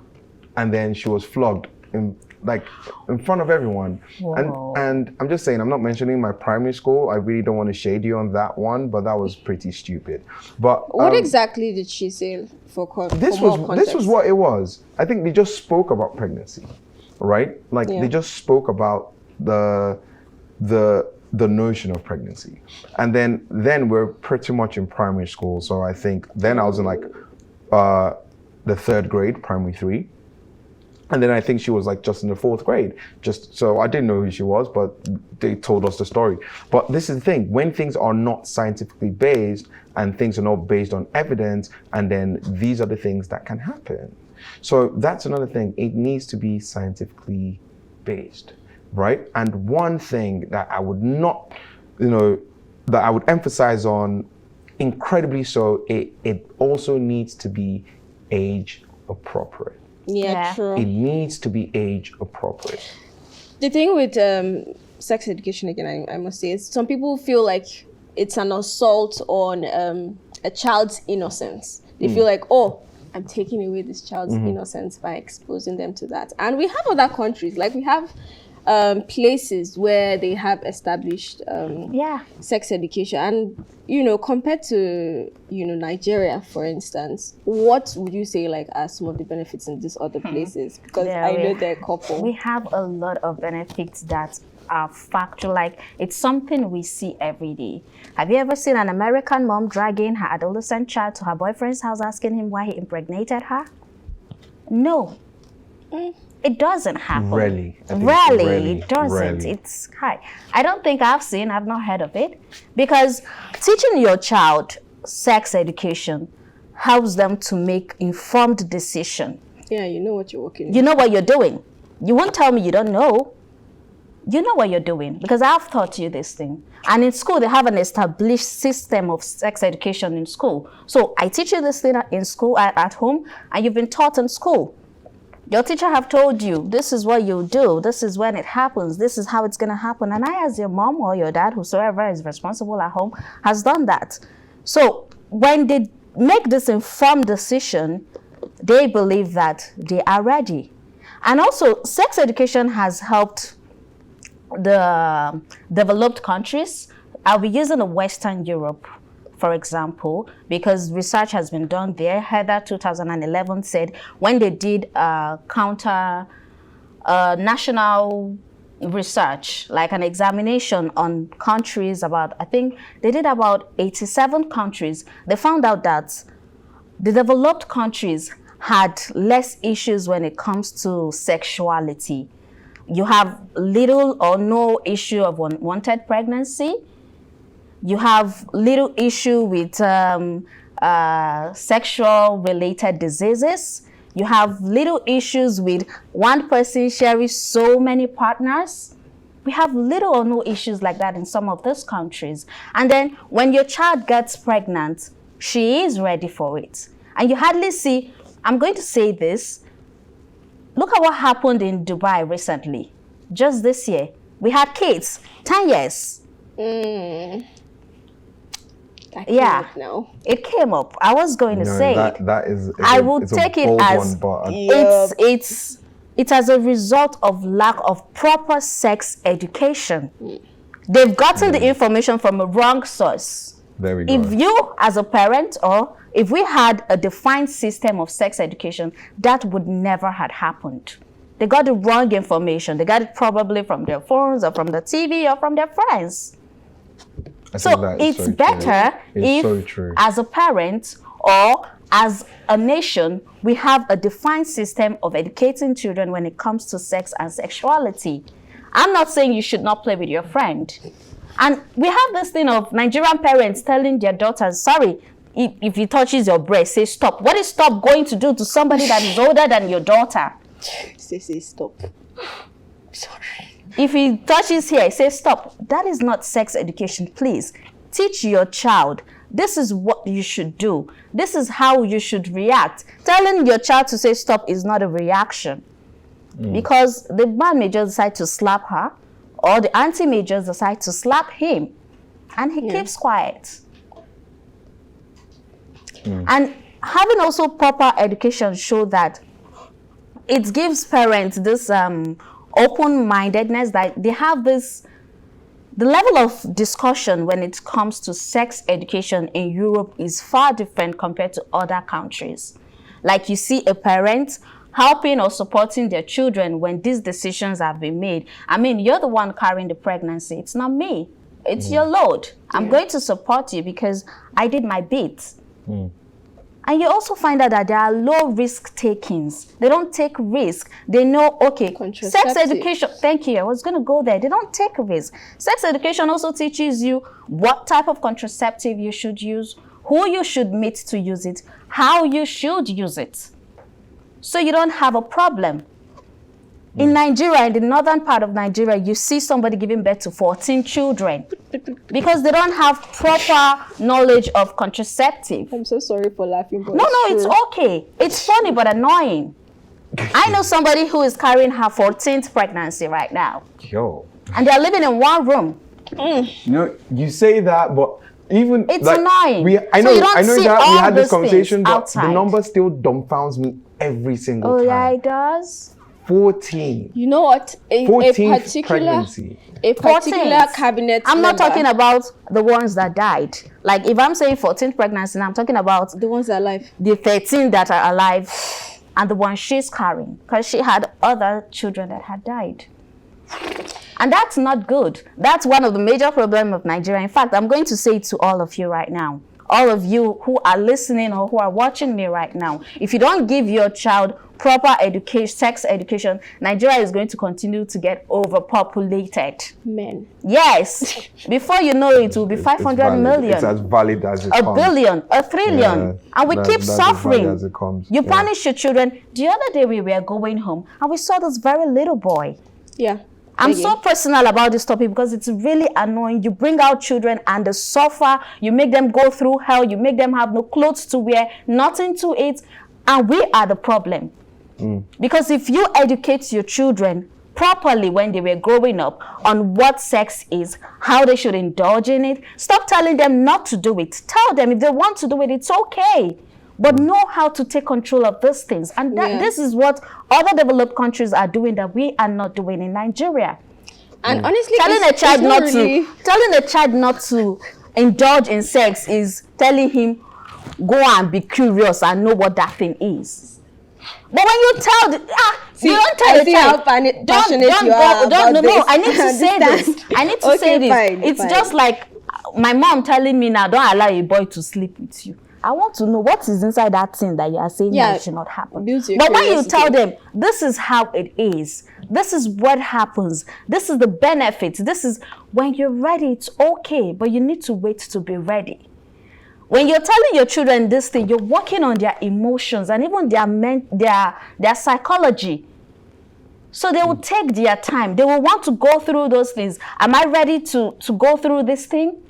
and then she was flogged in front of everyone. And I'm just saying, I'm not mentioning my primary school. I really don't want to shade you on that one, but that was pretty stupid. But what exactly did she say for this was what it was. I think they just spoke about pregnancy, right? Like they just spoke about the notion of pregnancy. And then we're pretty much in primary school. So I think then I was in like the third grade, primary 3. And then I think she was like just in the 4th grade. Just so I didn't know who she was, but they told us the story. But this is the thing, when things are not scientifically based and things are not based on evidence, and then these are the things that can happen. So that's another thing. It needs to be scientifically based, right? And one thing that I would not, you know, that I would emphasize on incredibly so, it also needs to be age appropriate. Yeah, true. It needs to be age appropriate. The thing with sex education, again, I must say, is some people feel like it's an assault on a child's innocence. They feel like, oh, I'm taking away this child's innocence by exposing them to that. And we have other countries, like we have places where they have established sex education. And, you know, compared to, you know, Nigeria, for instance, what would you say like are some of the benefits in these other places? Because I know they're a couple. We have a lot of benefits that are factual, like it's something we see every day. Have you ever seen an American mom dragging her adolescent child to her boyfriend's house asking him why he impregnated her? No. It doesn't happen. Rarely. Rarely, it doesn't. Rarely. It's high. I don't think I've not heard of it, because teaching your child sex education helps them to make informed decision. Yeah, you know what you're working with. You know what you're doing. You won't tell me you don't know. You know what you're doing, because I've taught you this thing. And in school, they have an established system of sex education in school. So I teach you this thing in school, at home, and you've been taught in school. Your teacher have told you, this is what you do, this is when it happens, this is how it's going to happen. And I, as your mom or your dad, whosoever is responsible at home, has done that. So when they make this informed decision, they believe that they are ready. And also, sex education has helped the developed countries. I'll be using the Western Europe, for example, because research has been done there. Heather 2011 said when they did national research, like an examination on countries, I think they did about 87 countries, they found out that the developed countries had less issues when it comes to sexuality. You have little or no issue of unwanted pregnancy. You have little issue with sexual related diseases. You have little issues with one person sharing so many partners. We have little or no issues like that in some of those countries. And then when your child gets pregnant, she is ready for it. And you hardly see, I'm going to say this, look at what happened in Dubai recently. Just this year, we had kids, 10 years. That came up now. It came up. I was going to say that is. I will take it as it's as a result of lack of proper sex education. They've gotten the information from a wrong source. There we go. If you, as a parent, or if we had a defined system of sex education, that would never have happened. They got the wrong information. They got it probably from their phones or from the TV or from their friends. So it's so better if, as a parent or as a nation, we have a defined system of educating children when it comes to sex and sexuality. I'm not saying you should not play with your friend. And we have this thing of Nigerian parents telling their daughters, sorry, if he touches your breast, say stop. What is stop going to do to somebody that is older than your daughter? Say stop. Sorry. If he touches here, say stop. That is not sex education, please. Teach your child. This is what you should do. This is how you should react. Telling your child to say stop is not a reaction. Because the man may just decide to slap her, or the auntie may just decide to slap him, and he keeps quiet. And having also proper education show that it gives parents this open-mindedness, that they have this, the level of discussion when it comes to sex education in Europe is far different compared to other countries. Like you see a parent helping or supporting their children when these decisions have been made. I mean, you're the one carrying the pregnancy. It's not me. It's your load. I'm going to support you because I did my bit. And you also find out that there are low risk takings. They don't take risk. They know, okay, sex education, thank you, I was going to go there. They don't take a risk. Sex education also teaches you what type of contraceptive you should use, who you should meet to use it, how you should use it. So you don't have a problem. In Nigeria, in the northern part of Nigeria, you see somebody giving birth to 14 children because they don't have proper knowledge of contraceptive. I'm so sorry for laughing. But No, it's okay. It's funny but annoying. I know somebody who is carrying her 14th pregnancy right now. Yo. And they're living in one room. You know, you say that, but even It's like, annoying. I So know, you don't I know see that we all had this those conversation, things but outside. the number still dumbfounds me every single Oh time. yeah, it does. 14. You know what? A 14th particular pregnancy. a particular 14th. cabinet I'm not member, talking about the ones that died. Like if I'm saying 14th pregnancy, I'm talking about the ones that are alive. the 13 that are alive and the one she's carrying, because she had other children that had died. And that's not good. That's one of the major problems of Nigeria. In fact, I'm going to say it to all of you right now. All of you who are listening or who are watching me right now, if you don't give your child proper education, sex education, Nigeria is going to continue to get overpopulated. Men. Yes. Before you know it will be 500 million. It's as valid as it A comes. billion, a trillion, Yeah, and we keep that's as valid suffering. as it comes. You Yeah. punish your children. The other day we were going home and we saw this very little boy. Yeah. I'm Begging. so personal about this topic because it's really annoying. You bring out children and they suffer. You make them go through hell. You make them have no clothes to wear, nothing to eat, and we are the problem. Because if you educate your children properly when they were growing up on what sex is, how they should indulge in it, stop telling them not to do it. Tell them if they want to do it, it's okay. But know how to take control of these things. And that, this is what other developed countries are doing that we are not doing in Nigeria. And honestly, Telling a child it's not really, to telling a child not to indulge in sex is telling him go and be curious and know what that thing is. But when you tell you don't tell I a see child, how passionate you are about no, this. I need to say this. I need to say this. Fine, It's fine. just like my mom telling me now, don't allow a boy to sleep with you. I want to know what is inside that thing that you are saying that should not happen. builds your But when you curiosity. tell them, this is how it is, this is what happens, this is the benefits, this is when you're ready, it's okay, but you need to wait to be ready. When you're telling your children this thing, you're working on their emotions and even their psychology. So they will take their time. They will want to go through those things. Am I ready to go through this thing?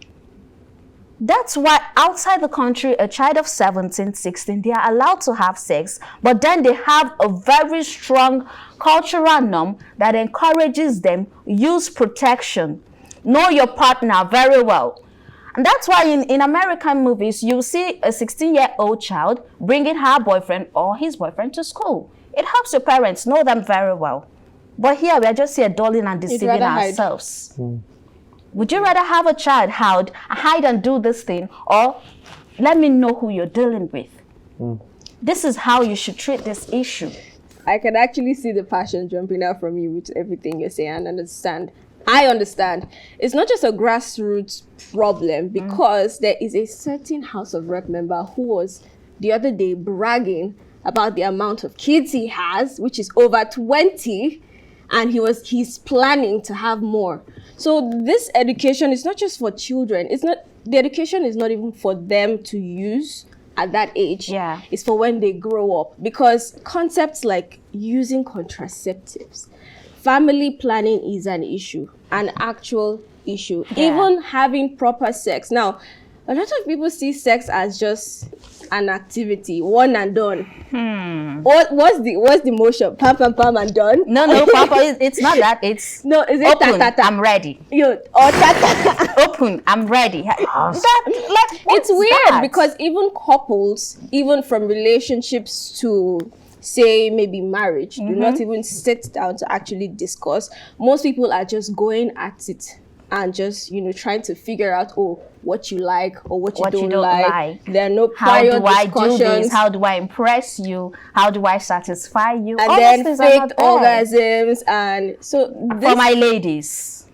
That's why outside the country, a child of 17, 16, they are allowed to have sex, but then they have a very strong cultural norm that encourages them, use protection, know your partner very well. And that's why in American movies, you see a 16-year-old child bringing her boyfriend or his boyfriend to school. It helps your parents know them very well. But here, we are just here dulling and deceiving rather hide. ourselves. Would you rather have a child hide and do this thing, or let me know who you're dealing with? This is how you should treat this issue. I can actually see the passion jumping out from you with everything you're saying and understand. I understand. It's not just a grassroots problem because there is a certain House of Rep member who was the other day bragging about the amount of kids he has, which is over 20, and he's planning to have more. So this education is not just for children. The education is not even for them to use at that age. Yeah. It's for when they grow up, because concepts like using contraceptives, family planning is an issue, an actual issue. Yeah. Even having proper sex. Now, a lot of people see sex as just an activity, one and done. What's the motion? Pam, pam, pam, and done? No, Papa, it's not that. It's No, is it open, ta, ta, ta? I'm ready. Or ta, ta. Open, I'm ready. What's It's weird that? because even couples, even from relationships to say maybe marriage, do not even sit down to actually discuss. Most people are just going at it and just trying to figure out what you like or what you don't like. There are no How prior do I do discussions. this? How do I impress you? How do I satisfy you? And All then these things are fake not there. orgasms, and so For my ladies,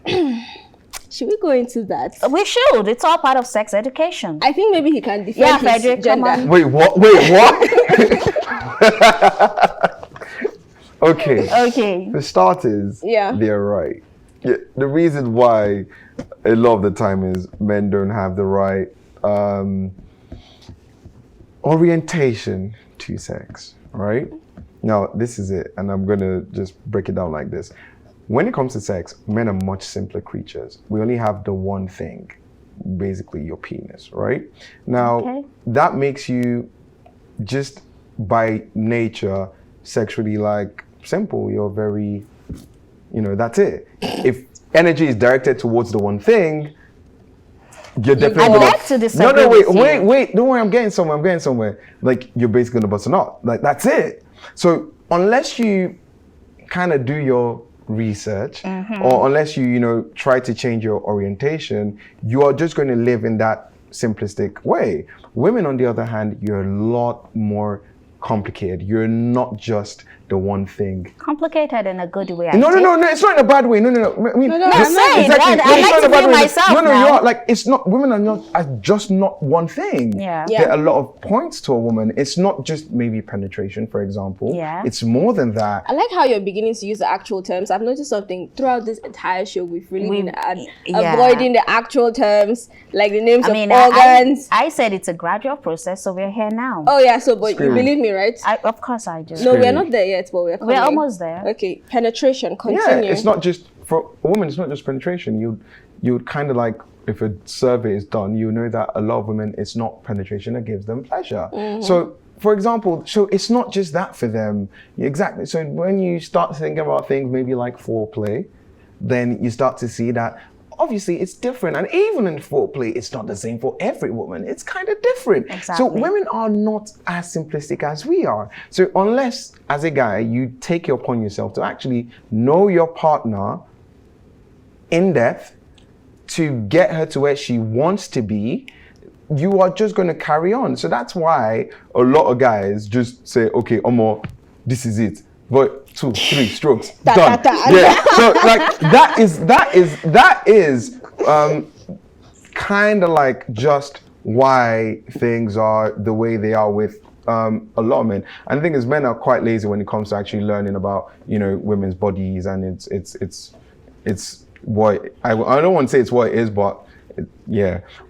should we go into that? we should. It's all part of sex education. I think maybe he can defend his Fredrick, come gender. on. Wait, what? Wait, what? Okay. For starters, they're right. Yeah, the reason why a lot of the time is men don't have the right orientation to sex, right? Now, this is it, and I'm gonna just break it down like this. When it comes to sex, men are much simpler creatures. We only have the one thing, basically your penis, right? Now, that makes you just by nature sexually simple. You're very, that's it. If energy is directed towards the one thing, you're definitely I gonna. beg to disagree No, with you. wait. Don't worry, I'm getting somewhere. Like, you're basically gonna bust a nut. Like, that's it. So unless you kind of do your research, or unless you try to change your orientation, you are just going to live in that simplistic way. Women, on the other hand, you're a lot more complicated. You're not just the one thing. Complicated in a good way. No, it's not in a bad way. No. I mean, I'm saying, exactly. I like to be myself No, now. you are like, it's not, women are just not one thing. Yeah. There are a lot of points to a woman. It's not just maybe penetration, for example. Yeah. It's more than that. I like how you're beginning to use the actual terms. I've noticed something throughout this entire show. We've really been avoiding the actual terms, like the names of organs. I said it's a gradual process, so we're here now. Oh yeah, so but you believe me, right? Of course I do. No, we're not there yet, but we're coming. We're almost there. Okay, penetration. Continue. Yeah, it's not just for a woman. It's not just penetration. You would kind of like, if a survey is done, you know that a lot of women, it's not penetration that gives them pleasure. So, for example, so it's not just that for them. Exactly. So when you start thinking about things maybe like foreplay, then you start to see that obviously it's different. And even in foreplay, it's not the same for every woman. It's kind of different. Exactly. So women are not as simplistic as we are. So unless, as a guy, you take it upon yourself to actually know your partner in depth, to get her to where she wants to be, you are just going to carry on. So that's why a lot of guys just say, okay, Omo, this is it. But 2, 3 strokes, done. Yeah. So like that is kind of like just why things are the way they are with a lot of men. And the thing is, men are quite lazy when it comes to actually learning about women's bodies, and it's what I don't want to say it's what it is, but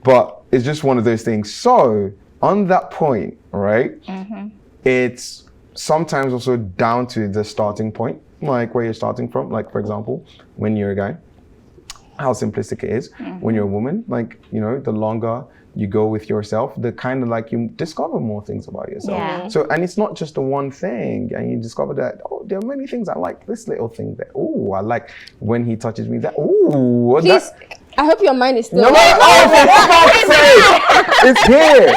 but it's just one of those things. So on that point, right, it's sometimes also down to the starting point, like where you're starting from. Like, for example, when you're a guy, how simplistic it is. When you're a woman, like, the longer you go with yourself, the kind of like you discover more things about yourself. Yeah. So, and it's not just the one thing, and you discover that, there are many things I like. This little thing that, I like when he touches me. That, please, I hope your mind is still. No, it's here.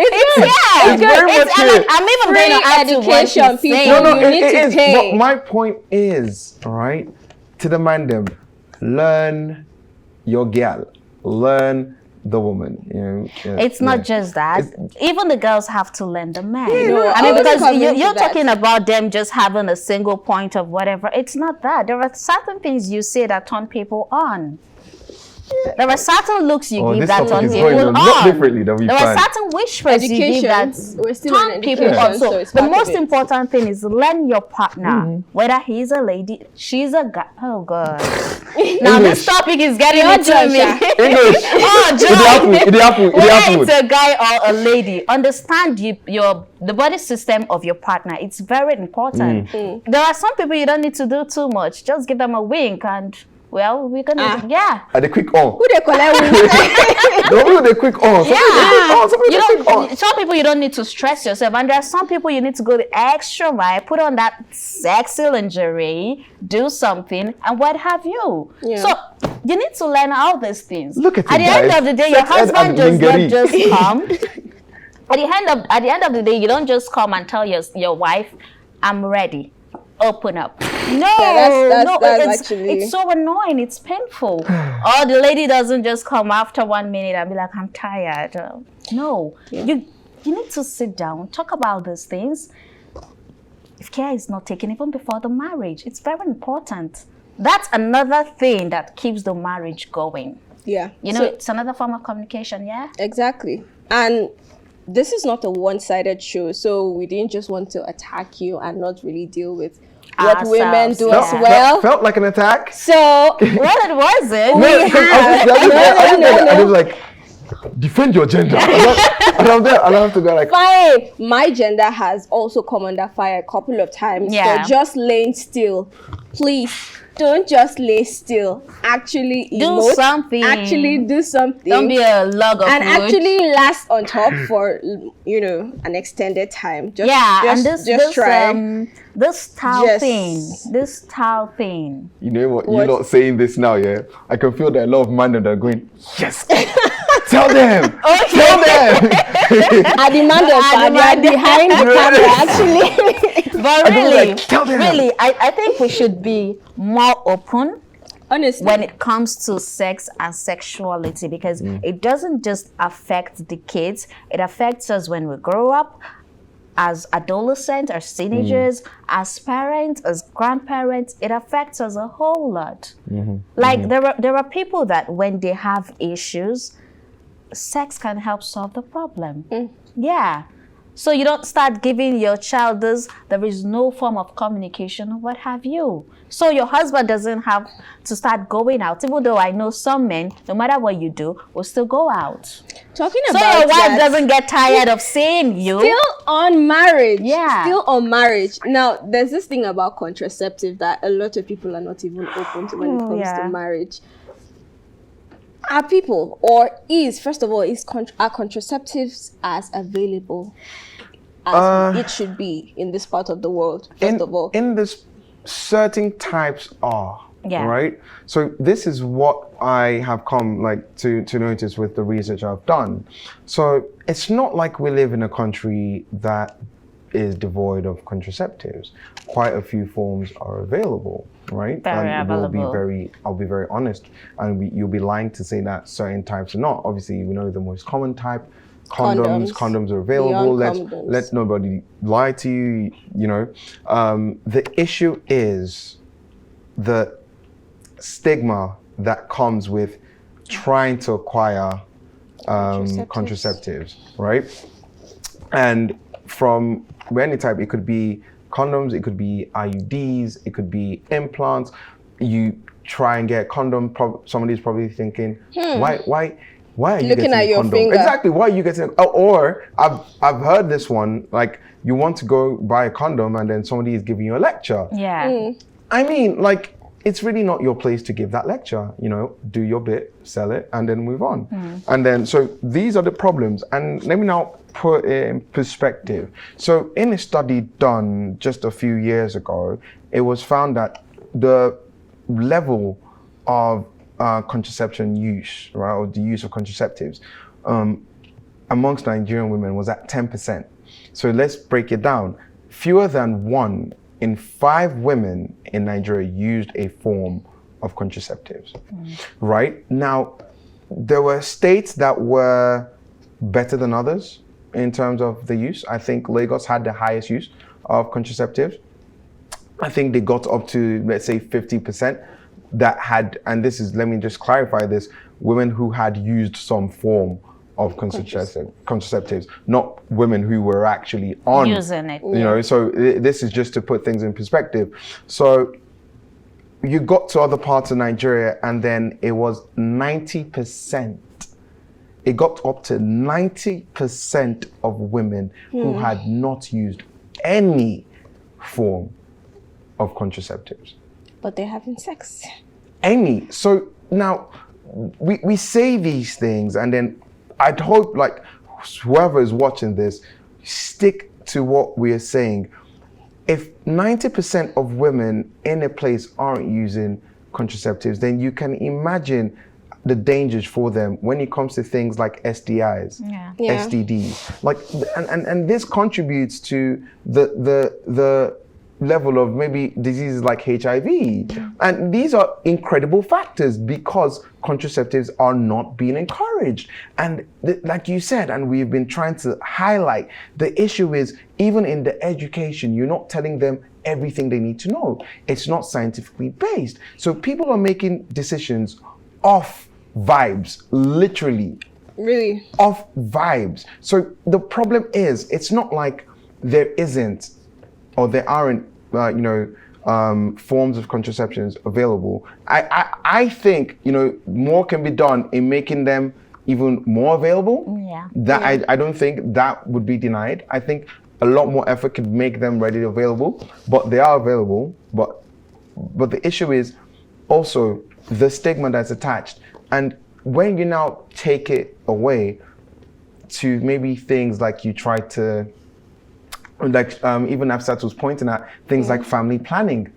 It's very much here. I'm even going to add to what she's education, people. saying. You need to pay. But my point is, right, to the man them, learn your girl, learn the woman. It's not just that. Even the girls have to learn the man. No, I mean, because you're that. talking about them just having a single point of whatever. It's not that. There are certain things you say that turn people on. There are certain looks you give that turn people on. Not differently, there are certain whispers you give that turn people on. So the most important thing is learn your partner, whether he's a lady, she's a guy. Oh God! Now this topic is getting into me. English. Oh, John. Whether it's a guy or a lady, understand the body system of your partner. It's very important. There are some people you don't need to do too much. Just give them a wink and. Well, we're gonna At the quick on. Who they collect with? No, the quick on. Some people you don't need to stress yourself, and there are some people you need to go the extra mile, put on that sexy lingerie, do something, and what have you. So you need to learn all these things. Look at the end of the day, your husband does not just come. At the end of the day, you don't just come and tell your wife, "I'm ready." Open up. No, it's so annoying. It's painful. Or the lady doesn't just come after 1 minute and be like, I'm tired. No, you need to sit down, talk about these things. If care is not taken even before the marriage, it's very important. That's another thing that keeps the marriage going. Yeah. It's another form of communication, yeah? Exactly. And this is not a one-sided show, so we didn't just want to attack you and not really deal with what women do as well. Felt like an attack. So, well, it wasn't. I was like, defend your gender. And I'm there, and I have to go like, fine. My gender has also come under fire a couple of times. Yeah. So just laying still. Please, don't just lay still. Actually emote. Do something. Actually do something. Don't be a log of and wood. actually last on top for an extended time. Just try. This towel thing. You know what? You're not saying this now, yeah? I can feel that a lot of men that are going, yes. Tell them. Tell them. I demand it, sir. They are behind the camera, actually. But really, tell them. really, I think we should be more open Honestly. when it comes to sex and sexuality, because it doesn't just affect the kids, it affects us when we grow up, as adolescents, as teenagers, as parents, as grandparents. It affects us a whole lot. Like there are people that when they have issues, sex can help solve the problem. Yeah. So you don't start giving your child this, there is no form of communication or what have you. So your husband doesn't have to start going out, even though I know some men, no matter what you do, will still go out. Talking So about your wife that, doesn't get tired of seeing you. still on marriage. Yeah. Still on marriage. Now, there's this thing about contraceptive that a lot of people are not even open to when it comes to marriage. Are people, or is, first of all, are contraceptives as available as it should be in this part of the world, first of all? In this, certain types are. Yeah. Right? So this is what I have come to notice with the research I've done. So it's not like we live in a country that is devoid of contraceptives. Quite a few forms are available, right? I'll be very honest, and you'll be lying to say that certain types are not. Obviously, we know the most common type. Condoms are available. Let nobody lie to you. You know, the issue is the stigma that comes with trying to acquire contraceptives, right? And from any type, it could be condoms, it could be IUDs, it could be implants. You try and get a condom, somebody's probably thinking, why are you looking at your condom? finger? Exactly, why are you getting or I've heard this one, like you want to go buy a condom and then somebody is giving you a lecture. Yeah. I mean, like, it's really not your place to give that lecture. You know, do your bit, sell it, and then move on. And then, so these are the problems. And let me now put it in perspective. So in a study done just a few years ago, it was found that the level of contraception use, right, or the use of contraceptives amongst Nigerian women was at 10%. So let's break it down. Fewer than 1 in 5 women in Nigeria used a form of contraceptives, right? Now, there were states that were better than others in terms of the use. I think Lagos had the highest use of contraceptives. I think they got up to, let's say, 50% that had, and this is, let me just clarify this, women who had used some form of contraceptives, not women who were actually on using it. You know, so this is just to put things in perspective. So you got to other parts of Nigeria and then it was 90%. It got up to 90% of women who had not used any form of contraceptives. But they're having sex. Any. So now we say these things and then I'd hope, like, whoever is watching this, stick to what we are saying. If 90% of women in a place aren't using contraceptives, then you can imagine the dangers for them when it comes to things like STIs, STDs. Like, and this contributes to the level of maybe diseases like HIV. And these are incredible factors because contraceptives are not being encouraged. And like you said, and we've been trying to highlight, the issue is even in the education, you're not telling them everything they need to know. It's not scientifically based. So people are making decisions off vibes, literally. Really? Off vibes. So the problem is, it's not like there isn't or there aren't forms of contraceptions available. I think, more can be done in making them even more available. I don't think that would be denied. I think a lot more effort could make them readily available, but they are available. But the issue is also the stigma that's attached. And when you now take it away to maybe things like you try to, like even Nafisat was pointing at, things like family planning.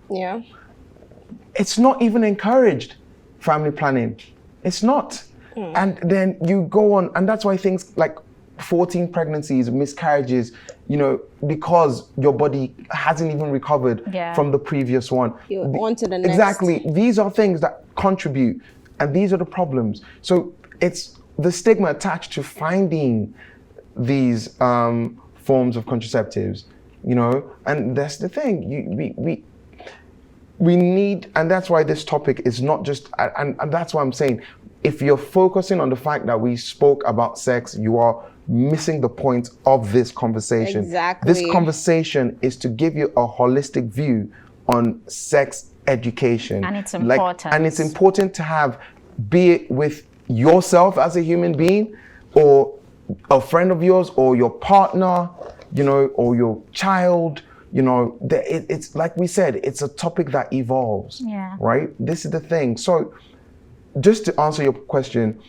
It's not even encouraged, family planning. It's not. And then you go on, and that's why things like 14 pregnancies, miscarriages, you know, because your body hasn't even recovered from the previous one. You're on to the next. Exactly. These are things that contribute, and these are the problems. So it's the stigma attached to finding these forms of contraceptives, you know, and that's the thing. We need, and that's why this topic is not just, and that's why I'm saying, if you're focusing on the fact that we spoke about sex, you are missing the point of this conversation. Exactly. This conversation is to give you a holistic view on sex education. And it's important. And it's important to have, be it with yourself as a human being, or a friend of yours, or your partner, you know, or your child. You know, it's like we said, it's a topic that evolves, right? This is the thing. So just to answer your question,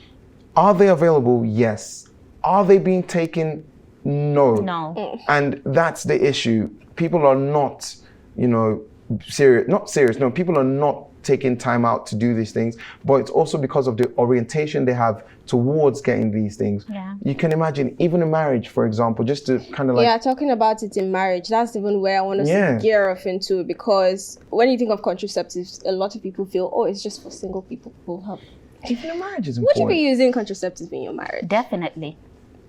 are they available? Yes. Are they being taken? No. No. And that's the issue. People are not, you know, not serious. No, people are not taking time out to do these things, but it's also because of the orientation they have towards getting these things. Yeah. You can imagine, even in marriage, for example, just to kind of like... Yeah, talking about it in marriage, that's even where I want to gear off into, because when you think of contraceptives, a lot of people feel, oh, it's just for single people who have... Even in marriage is Would important. you be using contraceptives in your marriage? Definitely.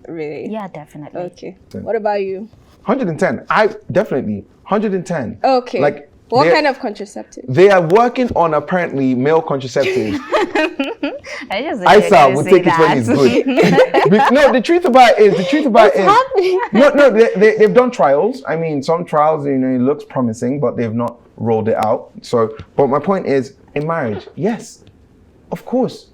Really? Yeah, definitely. Okay. What about you? 110. I definitely 110. Okay. Like, what kind of contraceptive? They are working on apparently male contraceptives. I will take it when it's good. No, the truth about it is, no, they've done trials. I mean, some trials, you know, it looks promising, but they've not rolled it out. So, but my point is, in marriage, yes, of course,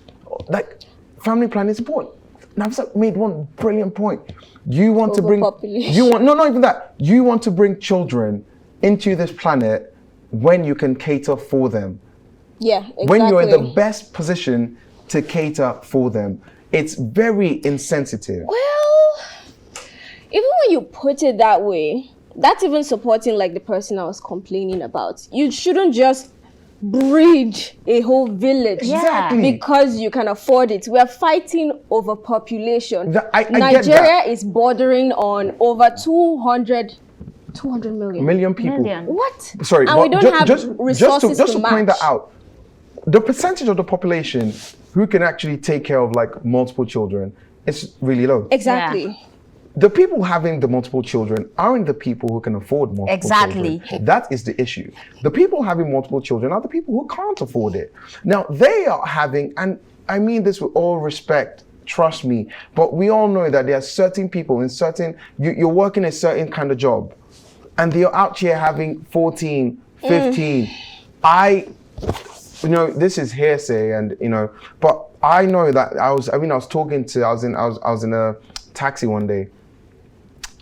like family planning is important. Nafisat made one brilliant point. You want to bring, not even that. You want to bring children into this planet when you can cater for them. Yeah, exactly. When you're in the best position to cater for them. It's very insensitive. Well, even when you put it that way, that's even supporting like the person I was complaining about. You shouldn't just breed a whole village because you can afford it. We're fighting overpopulation. Nigeria is bordering on over 200 million people. What? Sorry, and we don't have resources just to match. point that out. The percentage of the population who can actually take care of like multiple children is really low. Exactly. Yeah. The people having the multiple children aren't the people who can afford multiple children. That is the issue. The people having multiple children are the people who can't afford it. Now, they are having, and I mean this with all respect, trust me, but we all know that there are certain people in certain, you're working a certain kind of job, and they're out here having 14, 15. You know, this is hearsay, and you know, but I know that I was in a taxi one day,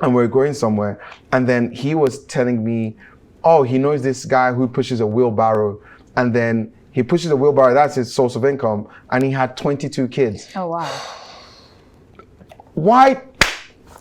and we were going somewhere, and then he was telling me, oh, he knows this guy who pushes a wheelbarrow, and then he pushes a wheelbarrow, that's his source of income, and he had 22 kids. Oh, wow. Why?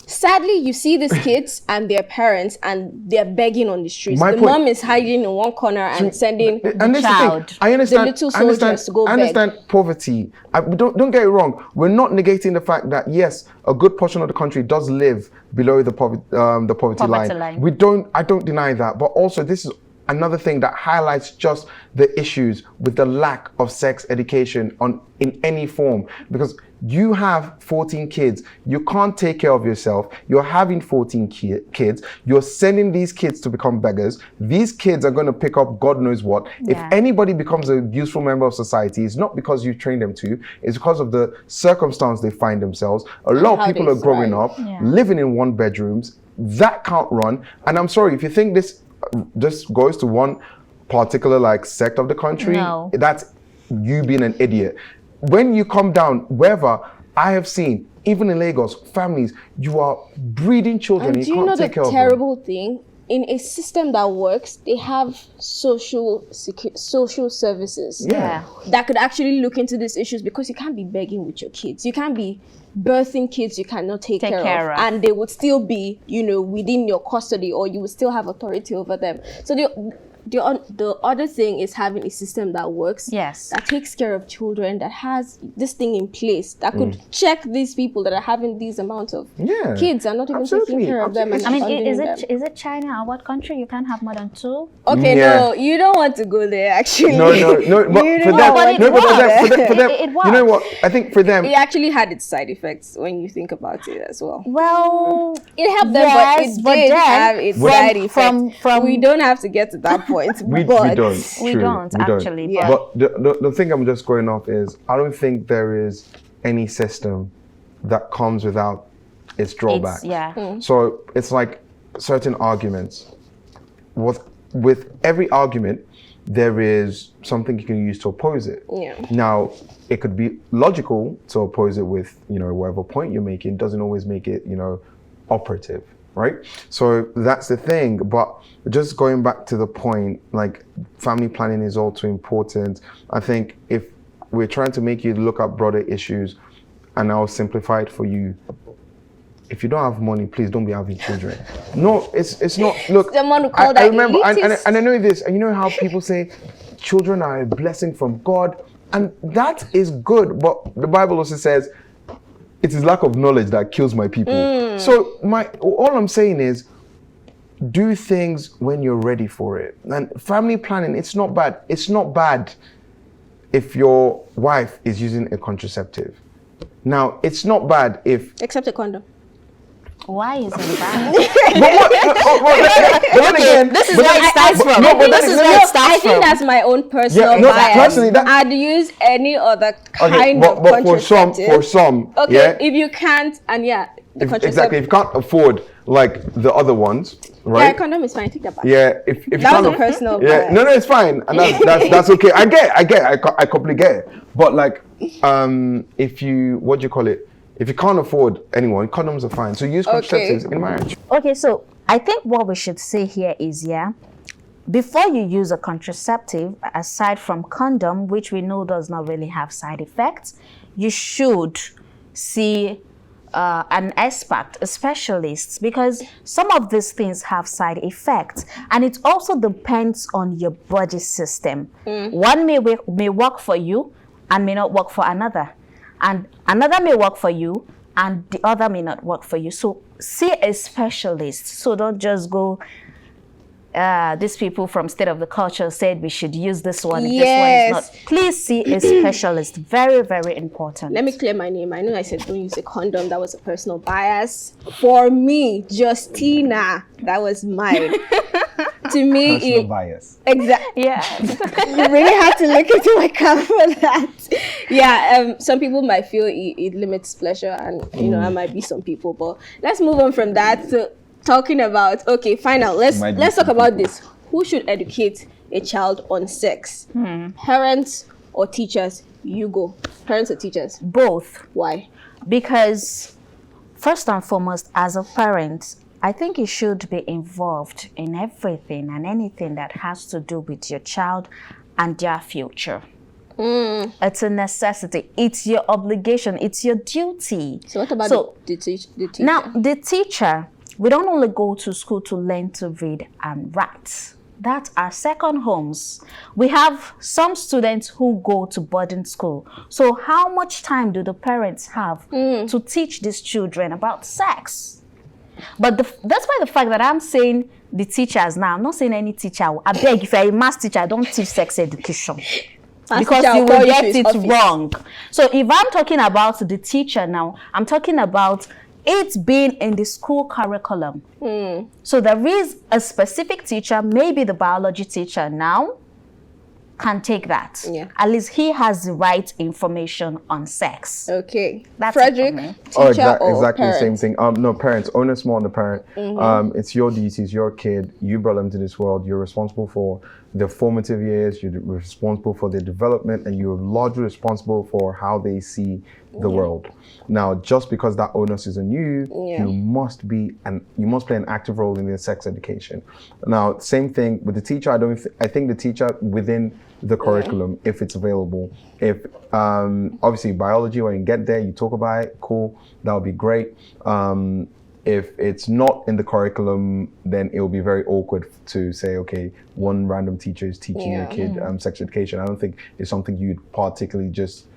Sadly, you see these kids and their parents, and they're begging on the streets. The mom is hiding in one corner and sending the child, I understand, the little soldiers to go beg. I understand poverty. Don't get it wrong. We're not negating the fact that yes, a good portion of the country does live below the poverty line. I don't deny that. But also, this is another thing that highlights just the issues with the lack of sex education in any form, because you have 14 kids, you can't take care of yourself, you're having 14 kids, you're sending these kids to become beggars, these kids are going to pick up God knows what. If anybody becomes a useful member of society, it's not because you train them to, it's because of the circumstance they find themselves. A lot of people are growing up, living in one bedrooms, that can't run. And I'm sorry, if you think this just goes to one particular like sect of the country, that's you being an idiot. When you come down, wherever I have seen, even in Lagos, families, you are breeding children. And do you know the terrible thing? In a system that works, they have social services that could actually look into these issues, because you can't be begging with your kids. You can't be birthing kids you cannot take care of, and they would still be, you know, within your custody, or you would still have authority over them. So the other thing is having a system that works. Yes. That takes care of children, that has this thing in place that could check these people that are having these amounts of kids and not even taking care of them. And I mean, is it China or what country you can't have more than 2? Okay, no, you don't want to go there actually. No, but for them, it you know what? I think for them, it actually had its side effects when you think about it as well. Well, it helped them, but it did have its side effects. From we don't have to get to that point. we but don't. We don't actually. Yeah. But the thing I'm just going off is I don't think there is any system that comes without its drawbacks. So it's like certain arguments. With every argument, there is something you can use to oppose it. Yeah. Now, it could be logical to oppose it with, whatever point you're making. Doesn't always make it, operative, right? So that's the thing. But just going back to the point, like family planning is all too important. I think if we're trying to make you look at broader issues, and I'll simplify it for you. If you don't have money, please don't be having children. No, it's not. Look, I remember, and I know this, and you know how people say children are a blessing from God, and that is good. But the Bible also says it is lack of knowledge that kills my people. So all I'm saying is, do things when you're ready for it. And family planning, it's not bad. It's not bad if your wife is using a contraceptive. Now, it's not bad if... Except a condom. Why is it bad? But then again, this is where it starts from. I think that's my own personal bias. Personally, I'd use any other kind of but contraceptive. for some, okay, if you can't, and the contraceptive. Exactly, if you can't afford like the other ones, right? Yeah, condom is fine. Take that back. Yeah, if you that can't, was a personal bias. No, it's fine, and that's okay. I completely get it. But like, if you if you can't afford anyone, condoms are fine. So use contraceptives in marriage. Okay, so I think what we should say here is, before you use a contraceptive, aside from condom, which we know does not really have side effects, you should see an expert, a specialist, because some of these things have side effects, and it also depends on your body system. One may work for you and may not work for another. And another may work for you and the other may not work for you. So see a specialist. So don't just go, these people from State of the Culture said we should use this one. If this one is not. Please see a specialist. Very, very important. Let me clear my name. I know I said don't use a condom. That was a personal bias. For me, Justina, that was mine. To me, personal bias. Exactly. Yeah. You really have to look into my camera for that. Yeah. Some people might feel it limits pleasure, and I might be some people. But let's move on from that to talking about. Okay, fine. Now let's talk about this. Who should educate a child on sex? Parents or teachers? You go. Parents or teachers? Both. Why? Because first and foremost, as a parent, I think you should be involved in everything and anything that has to do with your child and their future. It's a necessity. It's your obligation. It's your duty. So what about the teacher? Now, the teacher, we don't only go to school to learn to read and write. That's our second homes. We have some students who go to boarding school. So how much time do the parents have to teach these children about sex? But that's why the fact that I'm saying the teachers now, I'm not saying any teacher. I beg, if you're a maths teacher, don't teach sex education. Because you will get it wrong. So if I'm talking about the teacher now, I'm talking about it being in the school curriculum. So there is a specific teacher, maybe the biology teacher now, can take that. Yeah. At least he has the right information on sex. Okay. That's Fredrick, teacher or exactly parents? the same thing. No, parents. Onus more on the parent. It's your duty. It's your kid. You brought them to this world. You're responsible for their formative years. You're responsible for their development, and you're largely responsible for how they see the world. Now, just because that onus is on you, you must play an active role in their sex education. Now, same thing with the teacher. I think the teacher within the curriculum, if it's available, if obviously biology, when you get there, you talk about it, cool, that would be great. if it's not in the curriculum, then it will be very awkward to say, okay, one random teacher is teaching your kid sex education. I don't think it's something you'd particularly just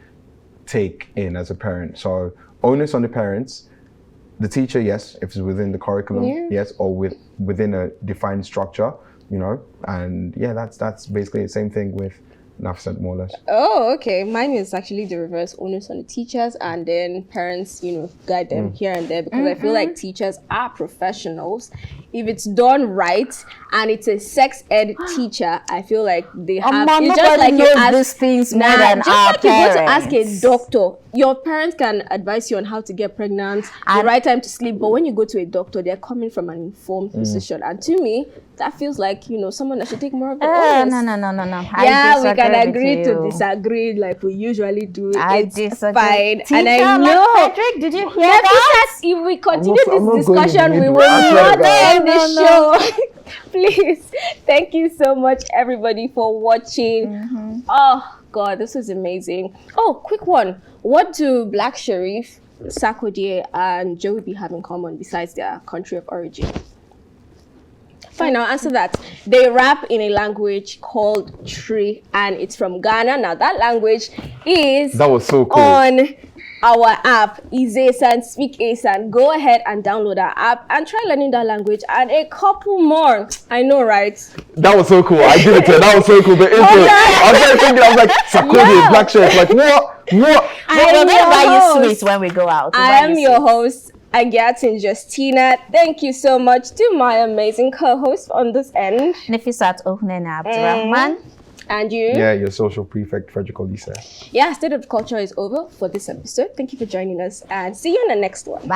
take in as a parent. So onus on the parents. The teacher, yes, if it's within the curriculum, yes, or within a defined structure, you know, and yeah, that's basically the same thing with Nafisat, more or less. Oh, okay. Mine is actually the reverse: onus on the teachers, and then parents, you know, guide them here and there, because I feel like teachers are professionals. If it's done right and it's a sex ed teacher, I feel like they have. It's just like you ask these things more than just our like you go to ask a parents. doctor. Your parents can advise you on how to get pregnant, the right time to sleep, but when you go to a doctor, they're coming from an informed position, and to me, that feels like, you know, someone that should take more of the onus. No. Yeah, we can agree to disagree like we usually do. It's disagree. fine. Teacher, And I know. Fredrick, did you hear that? If we continue I'm not this going discussion, in we the will middle. I swear not to God. end the show. Please. Thank you so much, everybody, for watching. Oh, God, this was amazing. Oh, quick one. What do Black Sharif, Sarkodie, and Joby have in common besides their country of origin? Fine, I'll answer that. They rap in a language called Tree, and it's from Ghana. Now, that language is That was so cool. on our app, Izesan, Speak Asan. Go ahead and download our app and try learning that language and a couple more. I know, right? That was so cool. I did it. That was so cool. The intro. I was very thinking. I was like, Sarkodie, Black Sharif. Like, what? I am We'll your buy you host. sweets when we go out. I am your host, Agatin Justina. Thank you so much to my amazing co-host on this end. Nafisat Abdurrahman. And you? Yeah, your social prefect, Fredrick Lisa. Yeah, State of Culture is over for this episode. Thank you for joining us and see you in the next one. Bye.